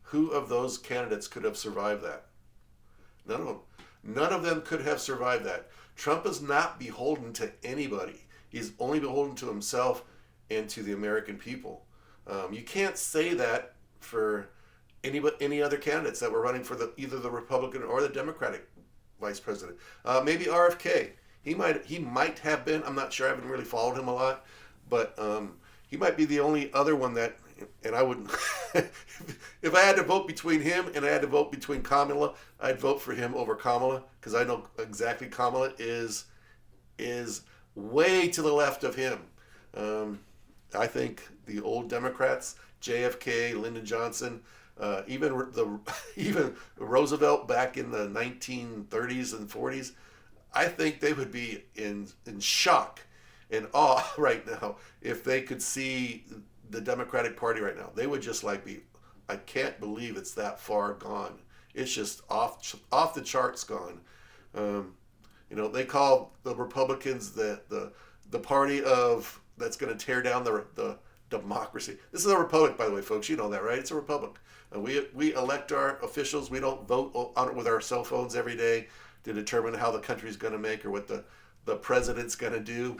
Who of those candidates could have survived that? None of them. None of them could have survived that. Trump is not beholden to anybody. He's only beholden to himself and to the American people. You can't say that for any other candidates that were running for either the Republican or the Democratic vice president. Maybe RFK. He might have been. I'm not sure. I haven't really followed him a lot, but he might be the only other one that. And I wouldn't. If I had to vote between him and I had to vote between Kamala, I'd vote for him over Kamala because I know exactly Kamala is way to the left of him. I think the old Democrats, JFK, Lyndon Johnson, even Roosevelt back in the 1930s and 40s, I think they would be in shock and awe right now if they could see the Democratic Party right now. They would just be, I can't believe it's that far gone. It's just off the charts gone. They call the Republicans the party of that's going to tear down the democracy. This is a republic, by the way, folks. You know that, right? It's a republic. We elect our officials. We don't vote on it with our cell phones every day to determine how the country's going to make or what the president's going to do.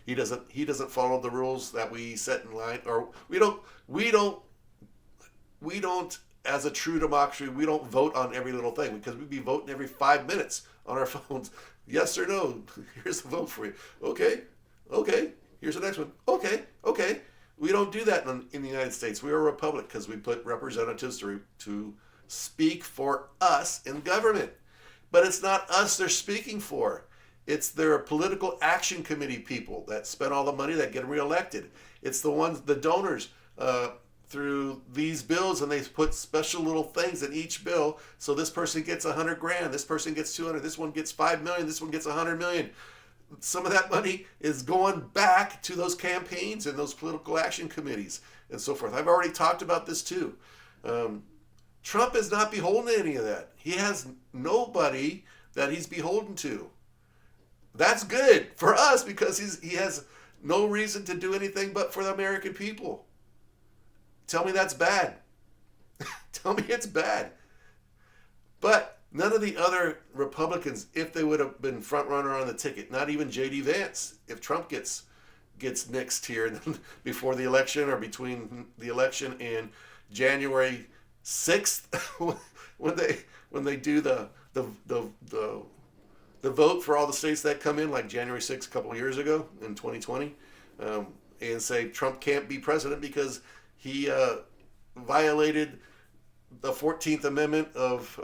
He doesn't follow the rules that we set in line, or we don't as a true democracy, we don't vote on every little thing because we'd be voting every 5 minutes on our phones. Yes or no? Here's the vote for you. Okay. Here's the next one. Okay. We don't do that in the United States. We are a republic because we put representatives to speak for us in government. But it's not us they're speaking for. It's their political action committee people that spend all the money that get reelected. It's the donors through these bills, and they put special little things in each bill. So this person gets $100,000, this person gets 200, this one gets 5 million, this one gets 100 million. Some of that money is going back to those campaigns and those political action committees and so forth. I've already talked about this too. Trump is not beholden to any of that. He has nobody that he's beholden to. That's good for us because he has no reason to do anything but for the American people. Tell me that's bad. Tell me it's bad. But none of the other Republicans, if they would have been front runner on the ticket, not even J.D. Vance, if Trump gets nixed here before the election or between the election and January 6th, when they do the vote for all the states that come in, like January 6th a couple of years ago in 2020, and say Trump can't be president because he violated the 14th Amendment of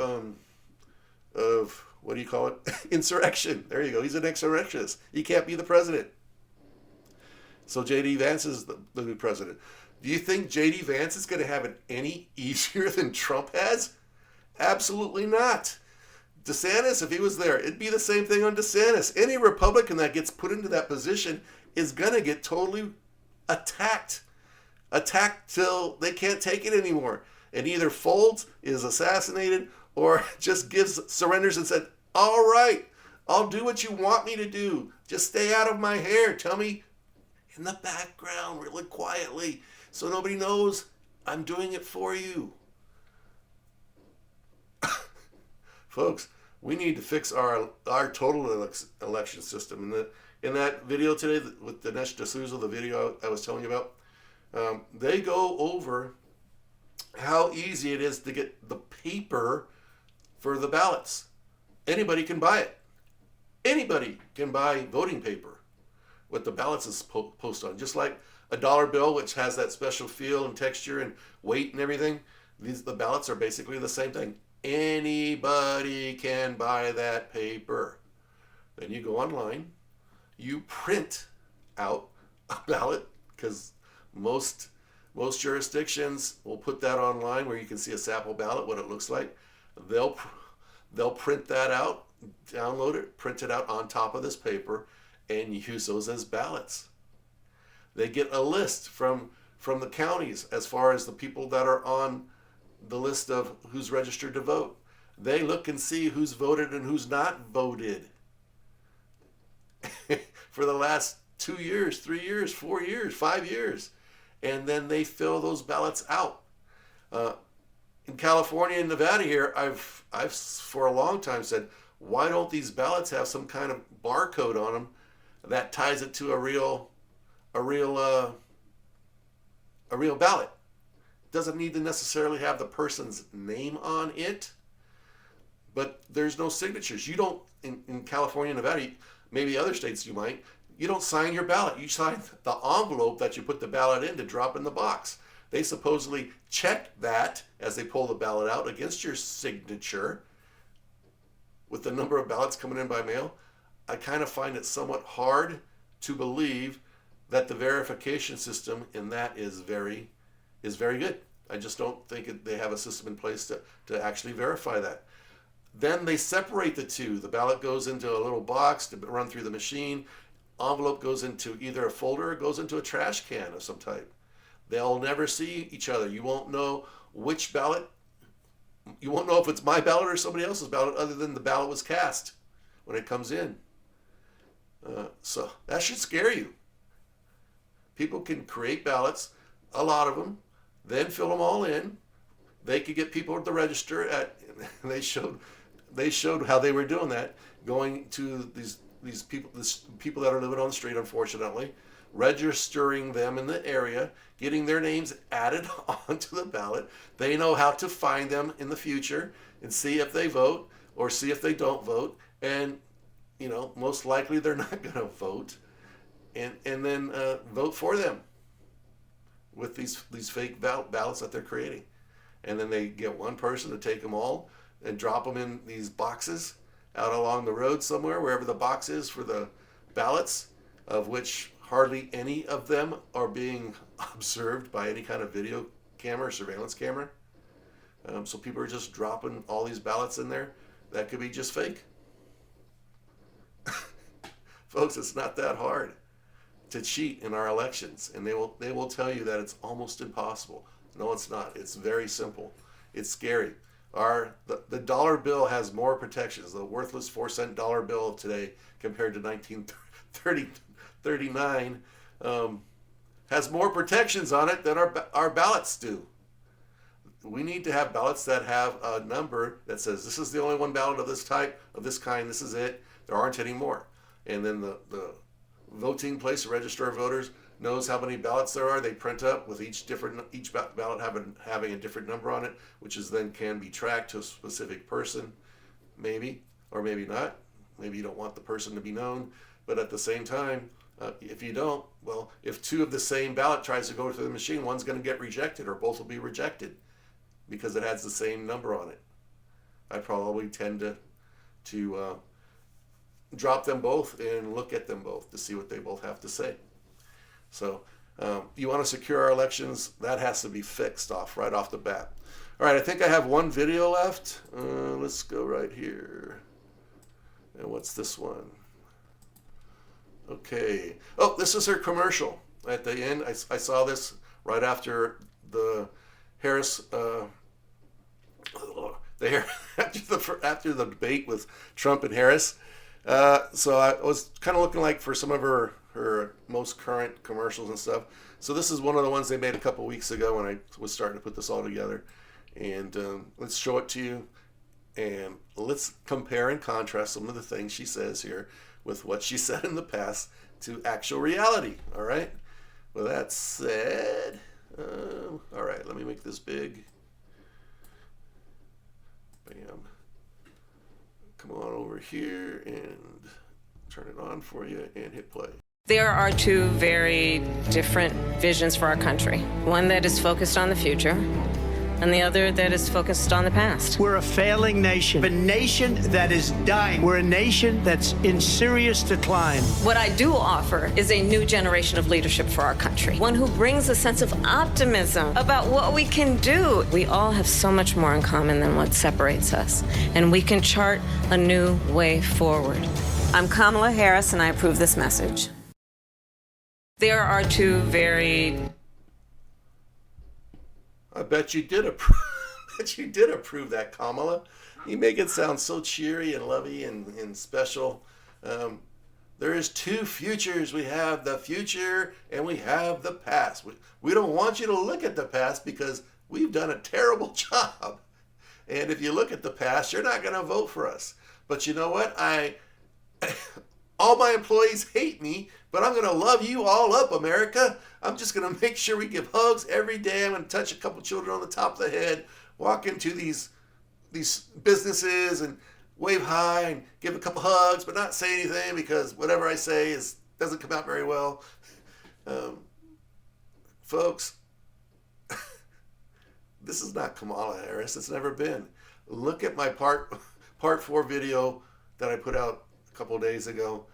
what do you call it? Insurrection. There you go. He's an insurrectionist. He can't be the president. So J.D. Vance is the new president. Do you think J.D. Vance is going to have it any easier than Trump has? Absolutely not. DeSantis, if he was there, it'd be the same thing on DeSantis. Any Republican that gets put into that position is going to get totally attacked till they can't take it anymore, and either folds, is assassinated, or just surrenders and said, all right, I'll do what you want me to do. Just stay out of my hair. Tell me in the background really quietly so nobody knows I'm doing it for you. Folks, we need to fix our total election system. In that video today with Dinesh D'Souza, the video I was telling you about, they go over how easy it is to get the paper for the ballots. Anybody can buy it. Anybody can buy voting paper with the ballots is posted on. Just like a dollar bill, which has that special feel and texture and weight and everything, The ballots are basically the same thing. Anybody can buy that paper. Then you go online, you print out a ballot, because most jurisdictions will put that online where you can see a sample ballot, what it looks like. They'll print that out, download it, print it out on top of this paper, and use those as ballots. They get a list from the counties as far as the people that are on the list of who's registered to vote. They look and see who's voted and who's not voted for the last 2 years, 3 years, 4 years, 5 years. And then they fill those ballots out. In California and Nevada here, I've for a long time said, why don't these ballots have some kind of barcode on them that ties it to a real ballot? It doesn't need to necessarily have the person's name on it, but there's no signatures. You don't, in California and Nevada, maybe other states you might, you don't sign your ballot. You sign the envelope that you put the ballot in to drop in the box. They supposedly check that as they pull the ballot out against your signature with the number of ballots coming in by mail. I kind of find it somewhat hard to believe that the verification system in that is very good. I just don't think they have a system in place to actually verify that. Then they separate the two. The ballot goes into a little box to run through the machine. Envelope goes into either a folder or goes into a trash can of some type. They'll never see each other. You won't know which ballot. You won't know if it's my ballot or somebody else's ballot other than the ballot was cast when it comes in. So that should scare you. People can create ballots, a lot of them, then fill them all in. They could get people at the register they showed how they were doing that, going to these people that are living on the street, unfortunately, registering them in the area, getting their names added onto the ballot. They know how to find them in the future and see if they vote or see if they don't vote. And, most likely they're not going to vote. And then vote for them with these fake ballots that they're creating. And then they get one person to take them all and drop them in these boxes out along the road somewhere, wherever the box is for the ballots, of which hardly any of them are being observed by any kind of video camera or surveillance camera. So people are just dropping all these ballots in there. That could be just fake. Folks, it's not that hard to cheat in our elections, and they will tell you that it's almost impossible. No, it's not. It's very simple. It's scary. The dollar bill has more protections. The worthless 4-cent dollar bill today compared to 1939 has more protections on it than our ballots do. We need to have ballots that have a number that says this is the only one ballot of this type, of this kind, this is it. There aren't any more. And then the voting place, the register of voters, knows how many ballots there are. They print up with each ballot having a different number on it, which is then can be tracked to a specific person, maybe, or maybe not. Maybe you don't want the person to be known, but at the same time, if you don't, well, if two of the same ballot tries to go through the machine, one's going to get rejected, or both will be rejected because it has the same number on it. I probably tend to drop them both and look at them both to see what they both have to say. So you want to secure our elections, that has to be fixed right off the bat. All right, I think I have one video left. Let's go right here. And what's this one? Okay. Oh, this is her commercial at the end. I saw this right after the Harris, after the debate with Trump and Harris. So I was kind of looking like for some of her most current commercials and stuff. So this is one of the ones they made a couple weeks ago when I was starting to put this all together. And let's show it to you. And let's compare and contrast some of the things she says here with what she said in the past to actual reality. All right? With that said, all right, let me make this big. Bam. Come on over here and turn it on for you and hit play. There are two very different visions for our country. One that is focused on the future, and the other that is focused on the past. We're a failing nation, a nation that is dying. We're a nation that's in serious decline. What I do offer is a new generation of leadership for our country, one who brings a sense of optimism about what we can do. We all have so much more in common than what separates us, and we can chart a new way forward. I'm Kamala Harris, and I approve this message. There are two very... I bet you did approve. Bet you did approve that, Kamala. You make it sound so cheery and lovey and special. There is two futures. We have the future and we have the past. We don't want you to look at the past because we've done a terrible job. And if you look at the past, you're not going to vote for us. But you know what? All my employees hate me, but I'm going to love you all up, America. I'm just going to make sure we give hugs every day. I'm going to touch a couple children on the top of the head, walk into these businesses and wave hi and give a couple hugs, but not say anything because whatever I say doesn't come out very well. Folks, this is not Kamala Harris. It's never been. Look at my part 4 video that I put out a couple of days ago.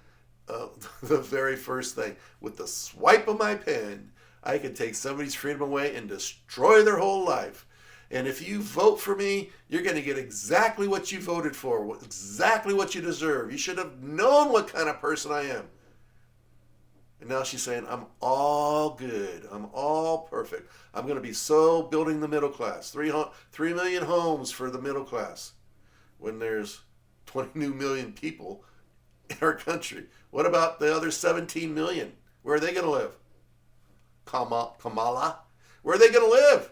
The very first thing, with the swipe of my pen, I can take somebody's freedom away and destroy their whole life. And if you vote for me, you're going to get exactly what you voted for, exactly what you deserve. You should have known what kind of person I am. And now she's saying, I'm all good. I'm all perfect. I'm going to be so building the middle class. 3 million homes for the middle class when there's 20 million people in our country. What about the other 17 million? Where are they going to live? Kamala? Where are they going to live?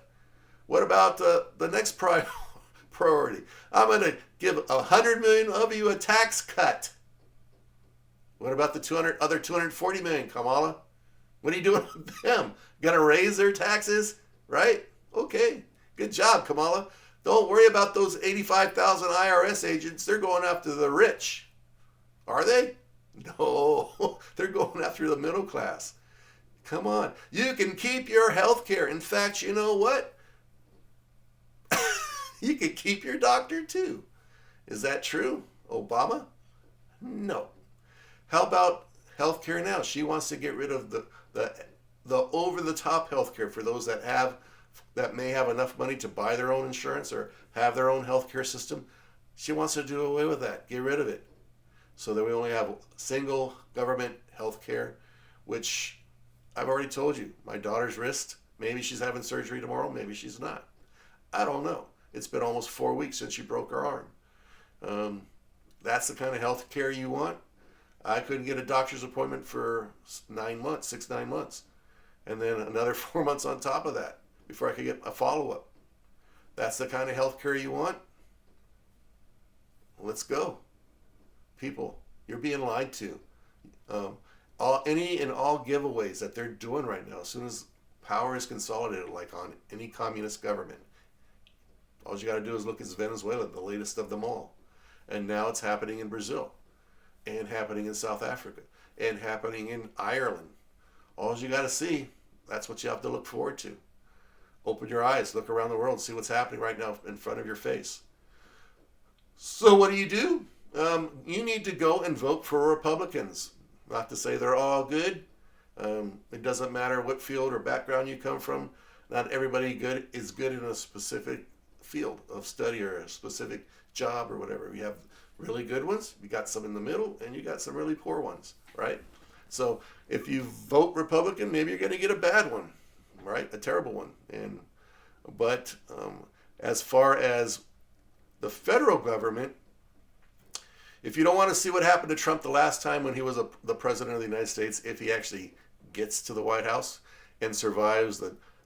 What about the next priority? I'm going to give 100 million of you a tax cut. What about the other 240 million, Kamala? What are you doing with them? Going to raise their taxes? Right? Okay. Good job, Kamala. Don't worry about those 85,000 IRS agents. They're going after the rich. Are they? No. They're going after the middle class. Come on. You can keep your health care. In fact, you know what? You can keep your doctor too. Is that true, Obama? No. How about health care now? She wants to get rid of the over-the-top health care for those that may have enough money to buy their own insurance or have their own health care system. She wants to do away with that, get rid of it, so that we only have single government health care, which I've already told you, my daughter's wrist, maybe she's having surgery tomorrow, maybe she's not. I don't know. It's been almost 4 weeks since she broke her arm. That's the kind of health care you want? I couldn't get a doctor's appointment for 9 months. And then another 4 months on top of that before I could get a follow-up. That's the kind of health care you want? Let's go. People, you're being lied to. Any and all giveaways that they're doing right now, as soon as power is consolidated, like on any communist government, all you got to do is look at Venezuela, the latest of them all. And now it's happening in Brazil, and happening in South Africa, and happening in Ireland. All you got to see, that's what you have to look forward to. Open your eyes, look around the world, see what's happening right now in front of your face. So what do? You need to go and vote for Republicans. Not to say they're all good. It doesn't matter what field or background you come from. Not everybody is good in a specific field of study or a specific job or whatever. You have really good ones, you got some in the middle, and you got some really poor ones, right? So if you vote Republican, maybe you're going to get a bad one, right? A terrible one. But as far as the federal government, if you don't want to see what happened to Trump the last time when he was the president of the United States, if he actually gets to the White House and survives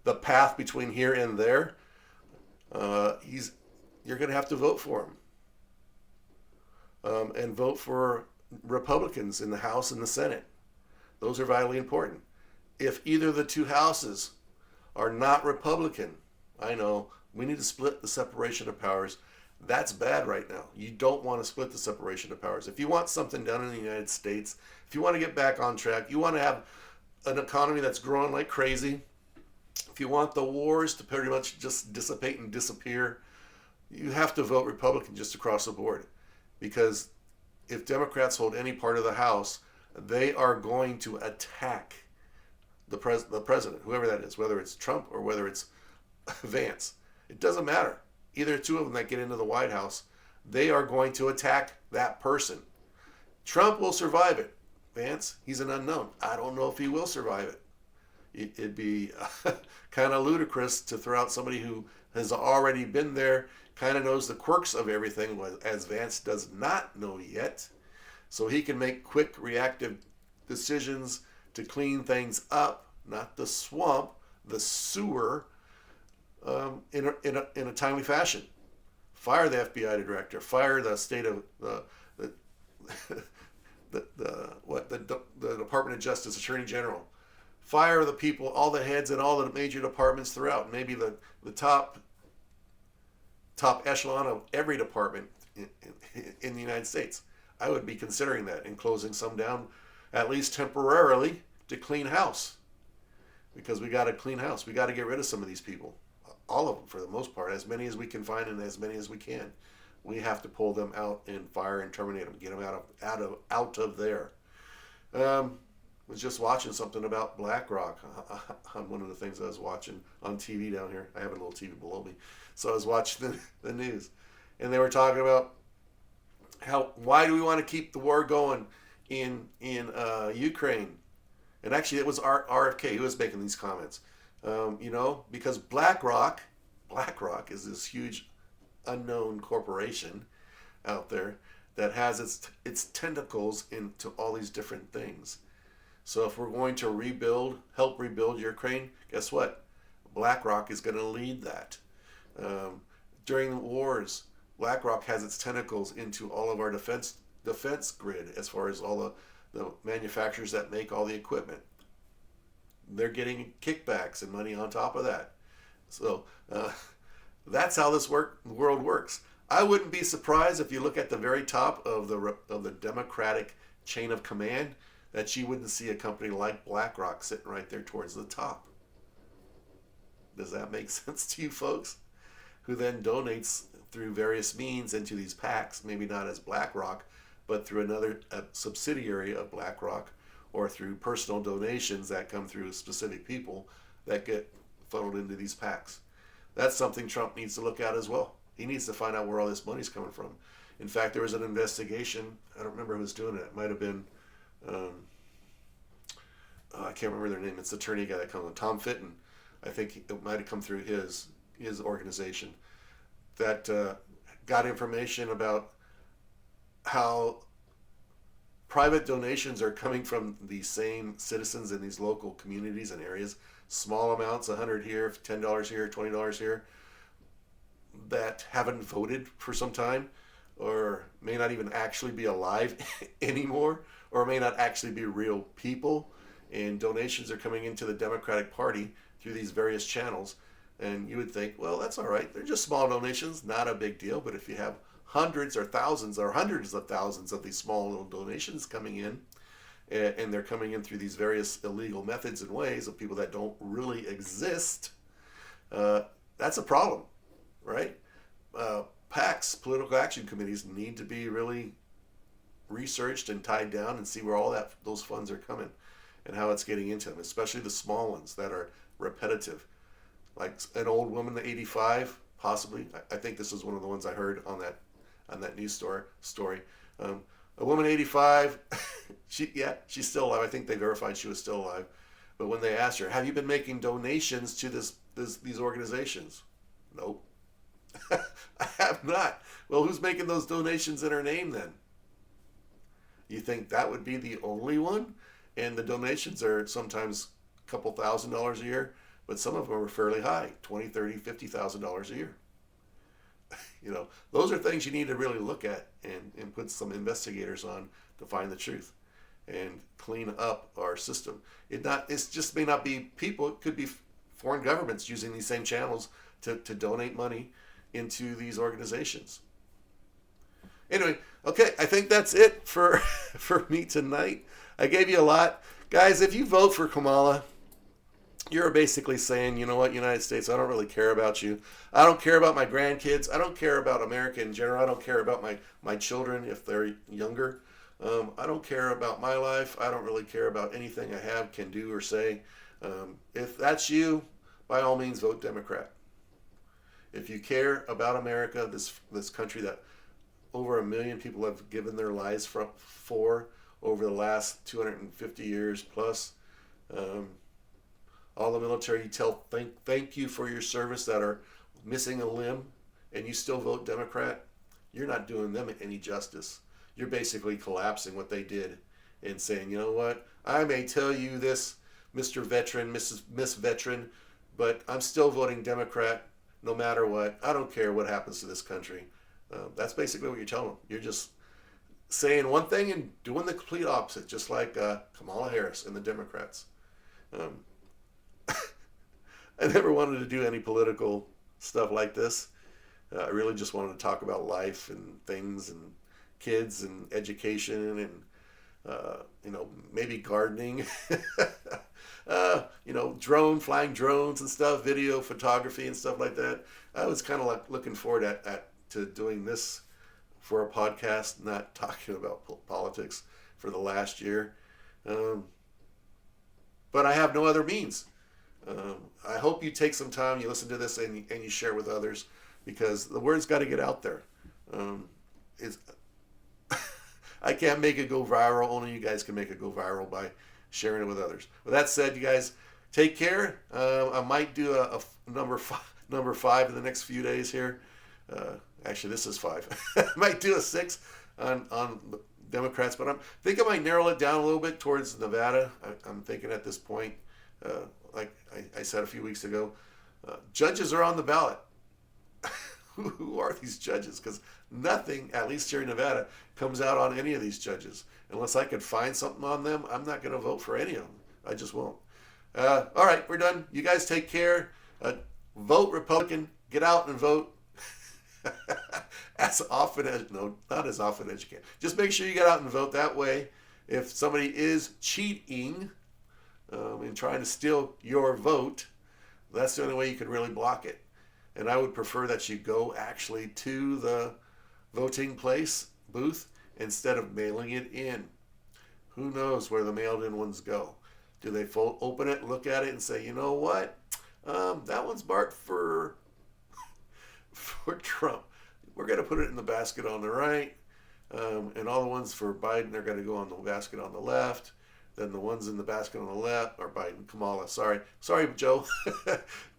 the path between here and there, you're going to have to vote for him. And vote for Republicans in the House and the Senate. Those are vitally important. If either of the two houses are not Republican, I know, we need to split the separation of powers. That's bad right now. You don't want to split the separation of powers. If you want something done in the United States, if you want to get back on track, you want to have an economy that's growing like crazy, if you want the wars to pretty much just dissipate and disappear, you have to vote Republican just across the board. Because if Democrats hold any part of the House, they are going to attack the president, whoever that is, whether it's Trump or whether it's Vance. It doesn't matter. Either two of them that get into the White House, they are going to attack that person. Trump will survive it. Vance, he's an unknown. I don't know if he will survive it. It'd be kind of ludicrous to throw out somebody who has already been there, kind of knows the quirks of everything, as Vance does not know yet. So he can make quick, reactive decisions to clean things up, not the swamp, the sewer, in a timely fashion. Fire the FBI director. Fire the state of the Department of Justice Attorney General. Fire the people, all the heads in all the major departments throughout. Maybe the top echelon of every department in the United States. I would be considering that and closing some down, at least temporarily, to clean house. Because we got to clean house. We got to get rid of some of these people. All of them, for the most part. As many as we can find and as many as we can. We have to pull them out and fire and terminate them. Get them out of there. Was just watching something about BlackRock on one of the things I was watching on TV down here. I have a little TV below me. So I was watching the news. And they were talking about why do we want to keep the war going in Ukraine? And actually it was RFK who was making these comments. Because BlackRock is this huge unknown corporation out there that has its tentacles into all these different things. So if we're going to help rebuild Ukraine, guess what? BlackRock is going to lead that. During the wars, BlackRock has its tentacles into all of our defense grid as far as all the manufacturers that make all the equipment. They're getting kickbacks and money on top of that. So that's how this world works. I wouldn't be surprised if you look at the very top of the Democratic chain of command that you wouldn't see a company like BlackRock sitting right there towards the top. Does that make sense to you folks? Who then donates through various means into these PACs, maybe not as BlackRock, but through another subsidiary of BlackRock, or through personal donations that come through specific people that get funneled into these PACs. That's something Trump needs to look at as well. He needs to find out where all this money's coming from. In fact, there was an investigation. I don't remember who was doing it. It might have been, I can't remember their name. It's the attorney guy that comes on, Tom Fitton. I think it might have come through his organization that got information about how private donations are coming from the same citizens in these local communities and areas. Small amounts, $100 here, $10 here, $20 here, that haven't voted for some time, or may not even actually be alive anymore, or may not actually be real people. And donations are coming into the Democratic Party through these various channels. And you would think, well, that's all right. They're just small donations, not a big deal. But if you have hundreds or thousands or hundreds of thousands of these small little donations coming in, and they're coming in through these various illegal methods and ways of people that don't really exist, that's a problem, right? PACs, political action committees, need to be really researched and tied down and see where all those funds are coming and how it's getting into them, especially the small ones that are repetitive. Like an old woman, 85, possibly. I think this was one of the ones I heard on that news story. A woman 85, she's still alive. I think they verified she was still alive. But when they asked her, have you been making donations to these organizations? Nope. I have not. Well, who's making those donations in her name then? You think that would be the only one? And the donations are sometimes a couple $1,000s a year, but some of them are fairly high, $20,000, $30,000, $50,000 a year. Those are things you need to really look at and put some investigators on to find the truth and clean up our system. It just may not be people. It could be foreign governments using these same channels to donate money into these organizations. Anyway, okay, I think that's it for me tonight. I gave you a lot. Guys, if you vote for Kamala, you're basically saying, you know what, United States, I don't really care about you. I don't care about my grandkids. I don't care about America in general. I don't care about my children if they're younger. I don't care about my life. I don't really care about anything I have, can do, or say. If that's you, by all means, vote Democrat. If you care about America, this country that over 1 million people have given their lives for over the last 250 years plus, all the military you tell thank you for your service that are missing a limb, and you still vote Democrat, you're not doing them any justice. You're basically collapsing what they did and saying, you know what, I may tell you this, Mr. Veteran, Miss Veteran, but I'm still voting Democrat no matter what. I don't care what happens to this country. That's basically what you're telling them. You're just saying one thing and doing the complete opposite, just like Kamala Harris and the Democrats. I never wanted to do any political stuff like this. I really just wanted to talk about life and things and kids and education and, maybe gardening, flying drones and stuff, video, photography and stuff like that. I was kind of like looking forward to doing this for a podcast, not talking about politics for the last year. But I have no other means. I hope you take some time, you listen to this, and you share with others, because the word's got to get out there. I can't make it go viral. Only you guys can make it go viral by sharing it with others. With that said, you guys take care. I might do a number five in the next few days here. Actually, this is 5. I might do a 6 on the Democrats, but I think I might narrow it down a little bit towards Nevada. I'm thinking at this point, like I said a few weeks ago, judges are on the ballot. Who are these judges? Because nothing, at least here in Nevada, comes out on any of these judges. Unless I could find something on them, I'm not going to vote for any of them. I just won't. All right, we're done. You guys take care. Vote Republican. Get out and vote. Not as often as you can. Just make sure you get out and vote. That way, if somebody is cheating and trying to steal your vote, that's the only way you can really block it. And I would prefer that you go actually to the voting place booth instead of mailing it in. Who knows where the mailed-in ones go? Do they open it, look at it, and say, you know what? That one's marked for Trump. We're going to put it in the basket on the right, and all the ones for Biden are going to go on the basket on the left. Then the ones in the basket on the left are Biden, Kamala. Sorry, Joe.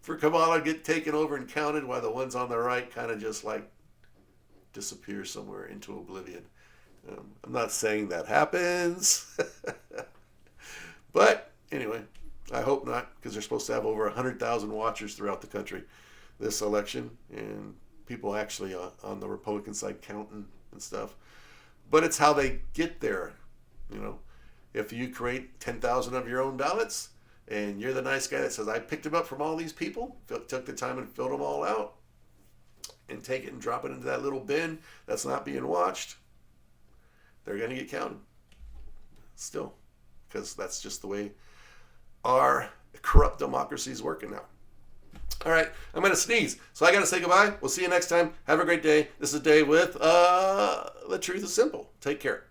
For Kamala get taken over and counted, while the ones on the right kind of just like disappear somewhere into oblivion. I'm not saying that happens, but anyway, I hope not, because they're supposed to have over 100,000 watchers throughout the country this election, and people actually on the Republican side counting and stuff. But it's how they get there, If you create 10,000 of your own ballots, and you're the nice guy that says, I picked them up from all these people, took the time and filled them all out, and take it and drop it into that little bin that's not being watched, they're going to get counted. Still. Because that's just the way our corrupt democracy is working now. All right, I'm going to sneeze, so I got to say goodbye. We'll see you next time. Have a great day. This is Dave with The Truth is Simple. Take care.